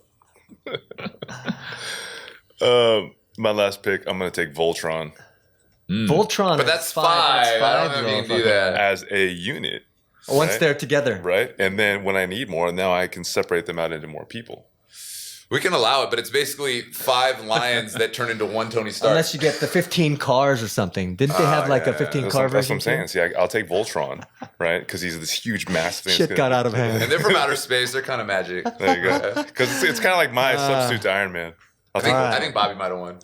My last pick, I'm going to take Voltron. Voltron. But that's five. I don't know if you can do that. as a unit. Once right? they're together. Right. And then when I need more, now I can separate them out into more people. We can allow it, but it's basically 5 lions that turn into one Tony Stark. Unless you get the 15 cars or something. Didn't they have like a 15 car That's version? what I'm saying. See, I'll take Voltron, right? Because he's this huge, massive thing. Shit got out of hand. And they're from outer space. They're kind of magic. There you go. Because it's kind of like my substitute to Iron Man. I think Bobby might have won.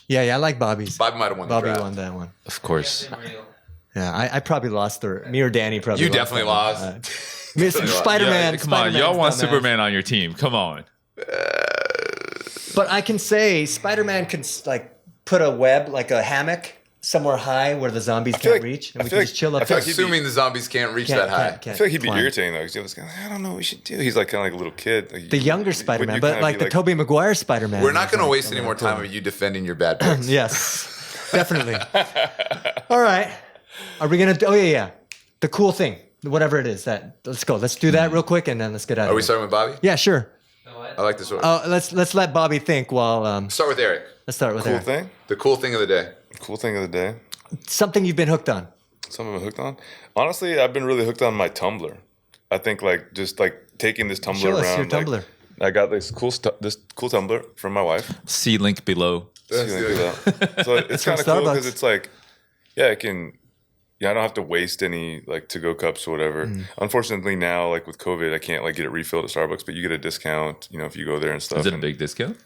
Yeah, I like Bobby's. Bobby might have won the Bobby draft. won that one. Of course. Real. Yeah, I probably lost, or me or Danny probably You lost. definitely lost. Spider-Man. Yeah, come on, y'all want Superman on your team. Come on. But I can say Spider-Man can like put a web, like a hammock, somewhere high where the zombies can't reach, and we can just chill up there. Assuming the zombies can't reach that high. I feel like he'd be irritating though, because you're just going, I don't know what we should do. He's like kind of like a little kid. Like, The younger Spider-Man, you but kinda like be the Tobey Maguire Spider-Man. We're not going to is, waste any more time of you defending your bad picks. Yes, definitely. All right. Are we gonna? Oh yeah. The cool thing, whatever it is. Let's go. Let's do that real quick, and then let's get out. Are of we here. starting with Bobby? Yeah, sure. I like this one. Let's let Bobby think while. Start with Eric. Let's start with Cool Eric. thing? The cool thing of the day. Cool thing of the day. Something you've been hooked on. Something I'm hooked on? Honestly, I've been really hooked on my tumbler. I think like just like taking this tumbler Show around. us your like, tumbler. I got this cool tumbler from my wife. See link below. So it's from kind of cool Starbucks. because it's like, I don't have to waste any like to-go cups or whatever. Unfortunately now, like with COVID, I can't like get it refilled at Starbucks, but you get a discount, if you go there and stuff. Is it a and big discount?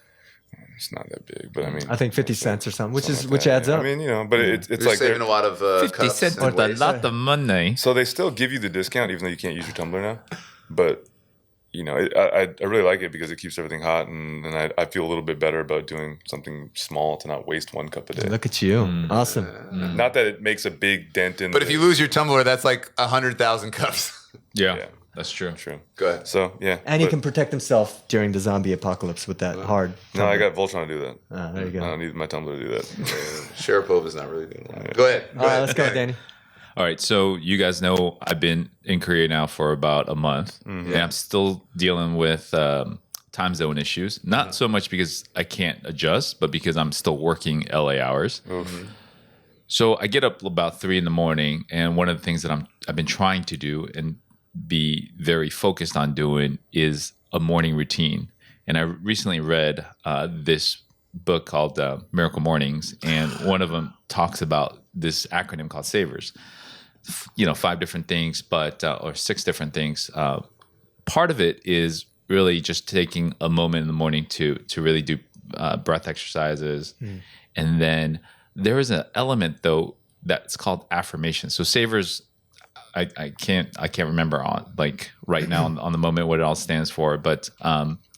It's not that big, but I mean, I think 50 cents or something, which something like adds that. up. I mean, but it's You're like saving a lot of 50 cups cents and worth a waste. lot of money. so they still give you the discount even though you can't use your tumbler now. But I really like it because it keeps everything hot, and I feel a little bit better about doing something small to not waste 1 cup a day. Look at you. Awesome. Not that it makes a big dent in. But if you lose your tumbler, that's like 100,000 cups. Yeah, that's true. true. Go ahead. So yeah, And he but- can protect himself during the zombie apocalypse with that hard. No, I got Voltron to do that. There you I go. don't need my tumbler to do that. Sharapova's not really doing that. Go ahead. All right, let's go, Danny. All right, so you guys know I've been in Korea now for about a month, and I'm still dealing with time zone issues. Not so much because I can't adjust, but because I'm still working LA hours. So I get up about 3 a.m, and one of the things that I've been trying to do and be very focused on doing is a morning routine. And I recently read this book called Miracle Mornings, and one of them talks about this acronym called SAVERS. 5 different things, or 6 different things. Part of it is really just taking a moment in the morning to really do breath exercises, and then there is an element though that's called affirmation. So SAVERS, I can't remember on like right now on the moment what it all stands for, but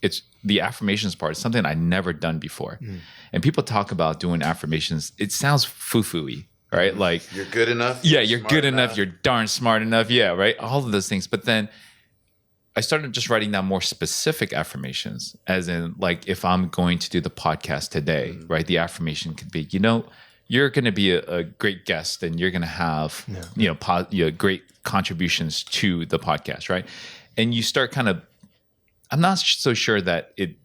it's the affirmations part is something I'd never done before, and people talk about doing affirmations. It sounds foo-foo-y. Right? Like You're good enough. yeah, you're good enough. You're darn smart enough. Yeah, right. All of those things. But then I started just writing down more specific affirmations, as in like if I'm going to do the podcast today, right? The affirmation could be, you're going to be a great guest, and you're going to have great contributions to the podcast, right? And you start kind of. I'm not so sure that it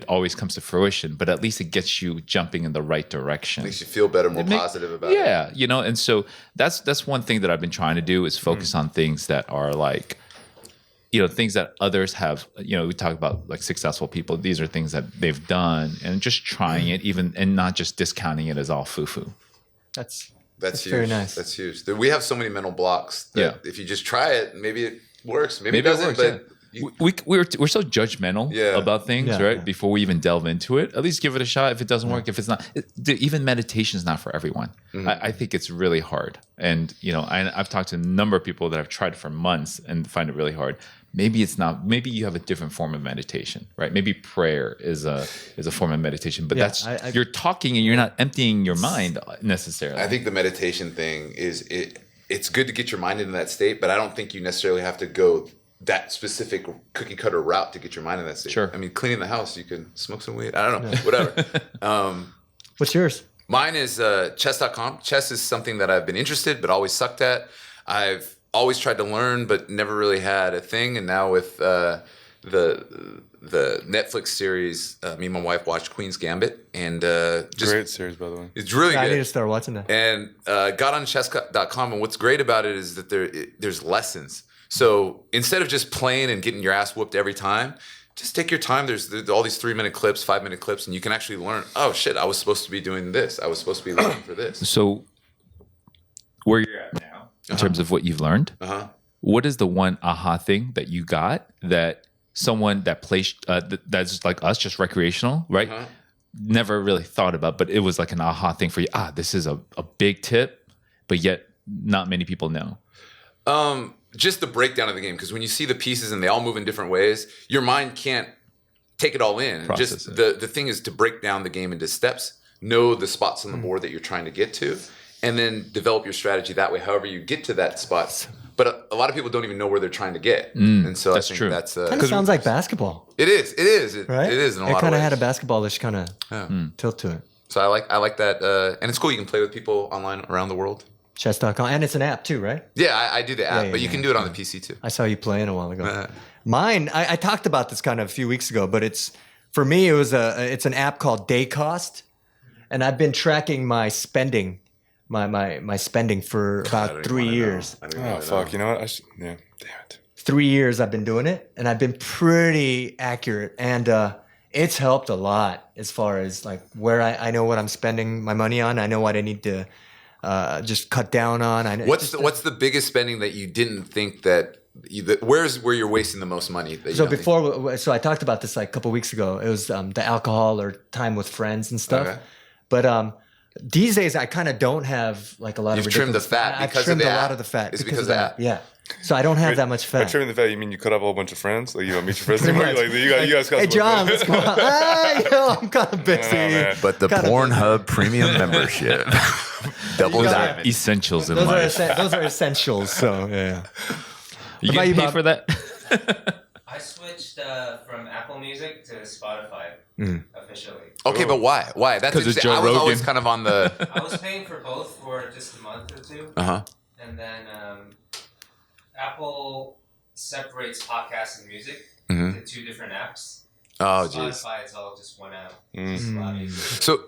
always comes to fruition, but at least it gets you jumping in the right direction. Makes you feel better, more positive about it. Yeah, and so that's one thing that I've been trying to do is focus on things that are like, things that others have. We talk about like successful people. These are things that they've done, and just trying it, and not just discounting it as all foo-foo. That's That's huge. very nice. That's huge. We have so many mental blocks that if you just try it, maybe it works. Maybe it doesn't, but we're so judgmental about things, right? Yeah. Before we even delve into it, at least give it a shot. If it doesn't work, if it's not, even meditation is not for everyone. I think it's really hard. And I've talked to a number of people that have tried it for months and find it really hard. Maybe it's not. Maybe you have a different form of meditation, right? Maybe prayer is a form of meditation, but you're talking and you're not emptying your mind necessarily. I think the meditation thing is it's good to get your mind into that state, but I don't think you necessarily have to go that specific cookie cutter route to get your mind in that state. Sure. I mean, cleaning the house, you can smoke some weed. I don't know, whatever. What's yours? Mine is chess.com. Chess is something that I've been interested, but always sucked at. I've always tried to learn, but never really had a thing. And now with the the Netflix series. Me and my wife watched Queen's Gambit, and just Great series, by the way. it's really I good. need to start watching that. And got on chess.com, and what's great about it is that there's lessons. So instead of just playing and getting your ass whooped every time, just take your time. There's all these 3-minute clips, 5-minute clips, and you can actually learn. Oh shit! I was supposed to be doing this. I was supposed to be looking for this. So where you're at now, in terms of what you've learned, what is the one aha thing that you got that someone that plays that's just like us, just recreational, right? Never really thought about, but it was like an aha thing for you. This is a big tip, but yet not many people know. Just the breakdown of the game, because when you see the pieces and they all move in different ways, your mind can't take it all in. Process just it. the thing is to break down the game into steps, know the spots on the board that you're trying to get to, and then develop your strategy that way. However you get to that spot. But a lot of people don't even know where they're trying to get, and so that's I think true. that's Kind of sounds like basketball, it is. right? It is in a It lot kind of of ways. had a basketballish kind of tilt to it. So I like that, and it's cool. You can play with people online around the world. Chess.com, and it's an app too, right? Yeah, I do the app, yeah, but you yeah, can do it on the PC too. I saw you playing a while ago. Mine, I talked about this kind of a few weeks ago, but it's for me. It's an app called Day Cost, and I've been tracking my spending, my spending for about 3 years. Oh, fuck. You know what? Yeah. Damn it. 3 years I've been doing it, and I've been pretty accurate, and it's helped a lot as far as like where I know what I'm spending my money on. I know what I need to just cut down on. I know What's the biggest spending that you didn't think that? Where's where you're wasting the most money? That you So don't think- so I talked about this like a couple weeks ago. It was the alcohol or time with friends and stuff. Okay. But these days I kind of don't have like a lot You've of trimmed the ridiculous fat I've because of trimmed the a lot app? of the fat. Is it because because of of that? the Yeah. So I don't have that much By fat. trimming the fat, you mean you cut off a whole bunch of friends? Like you don't meet your friends anymore? Like you guys got Hey John, let's go out. I'm kind of busy. man. But the Kinda Pornhub premium membership, double diamond. Essentials in Those are, life. those are essentials. So yeah. You about get you, paid Bob? for that? I switched from Apple Music to Spotify officially. Okay, but why? Why? That's 'Cause it's interesting. Joe I was always Rogan. kind of on the. I was paying for both for just a month or two, and then Apple separates podcasts and music into two different apps. Oh, jeez. Spotify, it's all just one app. It's just a lot easier. So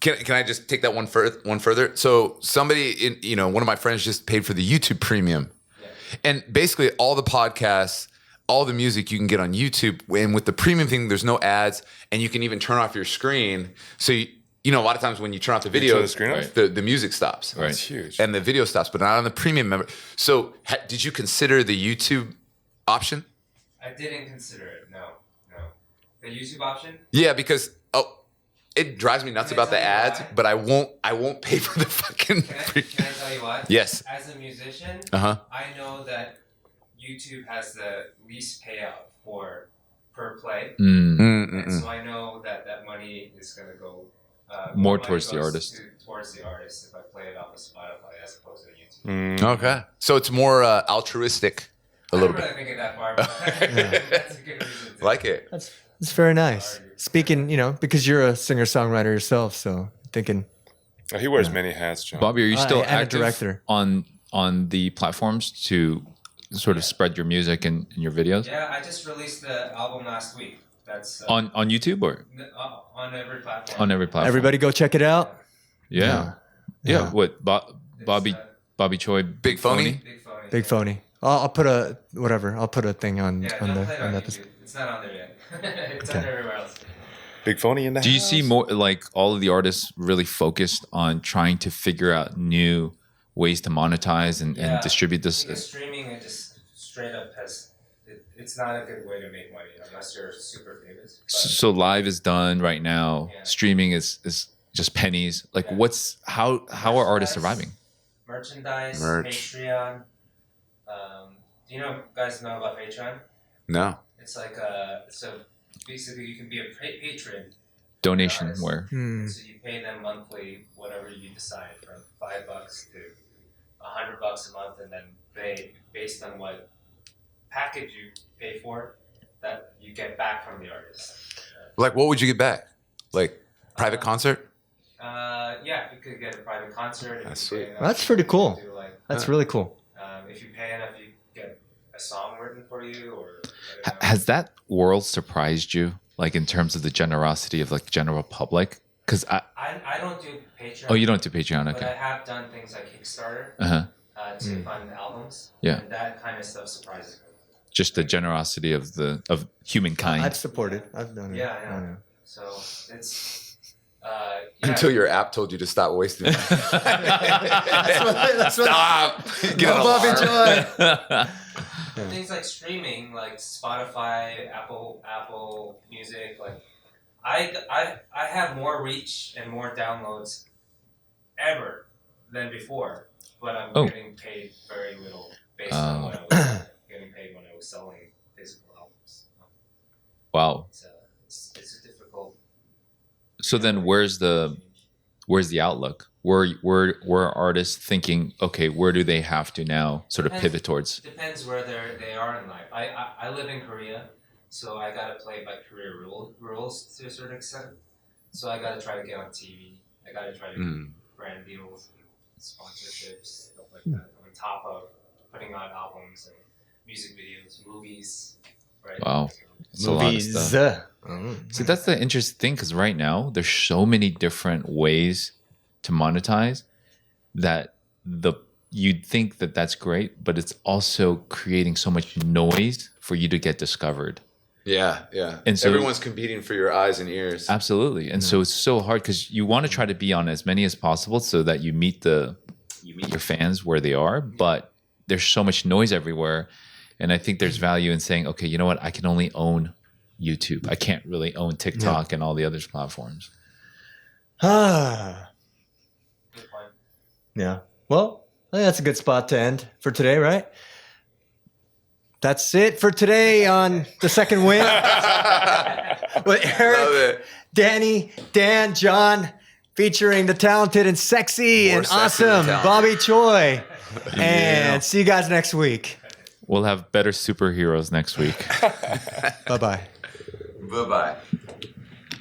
can I just take that one further? So somebody one of my friends just paid for the YouTube Premium, and basically all the podcasts, all the music you can get on YouTube. And with the premium thing, there's no ads, and you can even turn off your screen. So a lot of times when you turn off the video, turn the screen off? the music stops, Right. That's huge. and the video stops, but not on the premium member. So did you consider the YouTube option? I didn't consider it. No. The YouTube option. Yeah, because it drives me nuts Can I about the tell you ads, why? but I won't pay for the fucking. Can I tell you why? Yes. As a musician, Uh-huh. I know that YouTube has the least payout per play, and so I know that money is going to go More money towards the goes artist. Towards the artist if I play it off of Spotify as opposed to YouTube. Okay, so it's more altruistic, a little I bit. don't really think it that far, but that's a good reason. Like it. That's very nice. Speaking, because you're a singer-songwriter yourself, so thinking He wears many hats, John. Bobby, are you still and a active director. on the platforms to sort of spread your music and your videos? Yeah, I just released the album last week. That's On YouTube or on every platform. on every platform? everybody go check it out. Yeah. Yeah. What? It's, Bobby Choy, Big Phony? Big Phony. Big phony. I'll put a thing on Yeah, on don't the play it on on the YouTube. episode. It's not on there yet. It's on everywhere else. Big phony in the Do you house. see more like all of the artists really focused on trying to figure out new ways to monetize and distribute this? Because streaming, it just straight up has. It's not a good way to make money unless you're super famous. But So live is done right now. Yeah. Streaming is just pennies. Like Yeah. how are artists surviving? merchandise, Merch. Patreon. Do you guys know about Patreon? No. It's like so basically you can be a patron. Donation Artists. where? So you pay them monthly, whatever you decide, from $5 to $100 a month, and then they, based on what package you pay for, that you get back from the artist. Like, what would you get back? Like, private concert? Yeah, you could get a private concert. If That's you pay sweet. enough, That's pretty you cool. can do, like, That's really cool. if you pay enough, you get a song written for you, or Has that world surprised you, like in terms of the generosity of like general public? Because I don't do Patreon. oh, you don't do Patreon, But I okay? have done things like Kickstarter Uh-huh. to fund albums. Yeah. And that kind of stuff surprises me. Just the generosity of humankind. I've supported. I've done it. Yeah. So it's Until your app told you to stop wasting money. That's what Stop. Get an Bobby alarm. Joy. things like streaming, like Spotify, Apple Music, like I have more reach and more downloads ever than before, but I'm getting paid very little based on what I was getting paid when I was selling physical albums. Wow. It's a difficult. So then, where's the outlook? Where artists thinking, okay, where do they have to now sort of pivot towards? Depends where they are in life. I live in Korea, so I gotta play by Korea rules to a certain extent. So I gotta try to get on TV. I gotta try to get brand deals, and sponsorships, stuff like that. On top of putting out albums and music videos, movies. Right? Wow. It's a lot of stuff. See, that's the interesting thing, because right now there's so many different ways to monetize that you'd think that that's great, but it's also creating so much noise for you to get discovered. Yeah. And so everyone's competing for your eyes and ears. Absolutely. And so it's so hard because you want to try to be on as many as possible so that you meet your fans where they are, but there's so much noise everywhere. And I think there's value in saying, okay, you know what? I can only own YouTube. I can't really own TikTok and all the other platforms. Ah. Good point. Yeah. Well, I think that's a good spot to end for today, right? That's it for today on the second win. With Love Eric, it. Danny, Dan, John, featuring the talented and sexy More and sexy than awesome talented. Bobby Choy. And see you guys next week. We'll have better superheroes next week. Bye-bye. Bye-bye.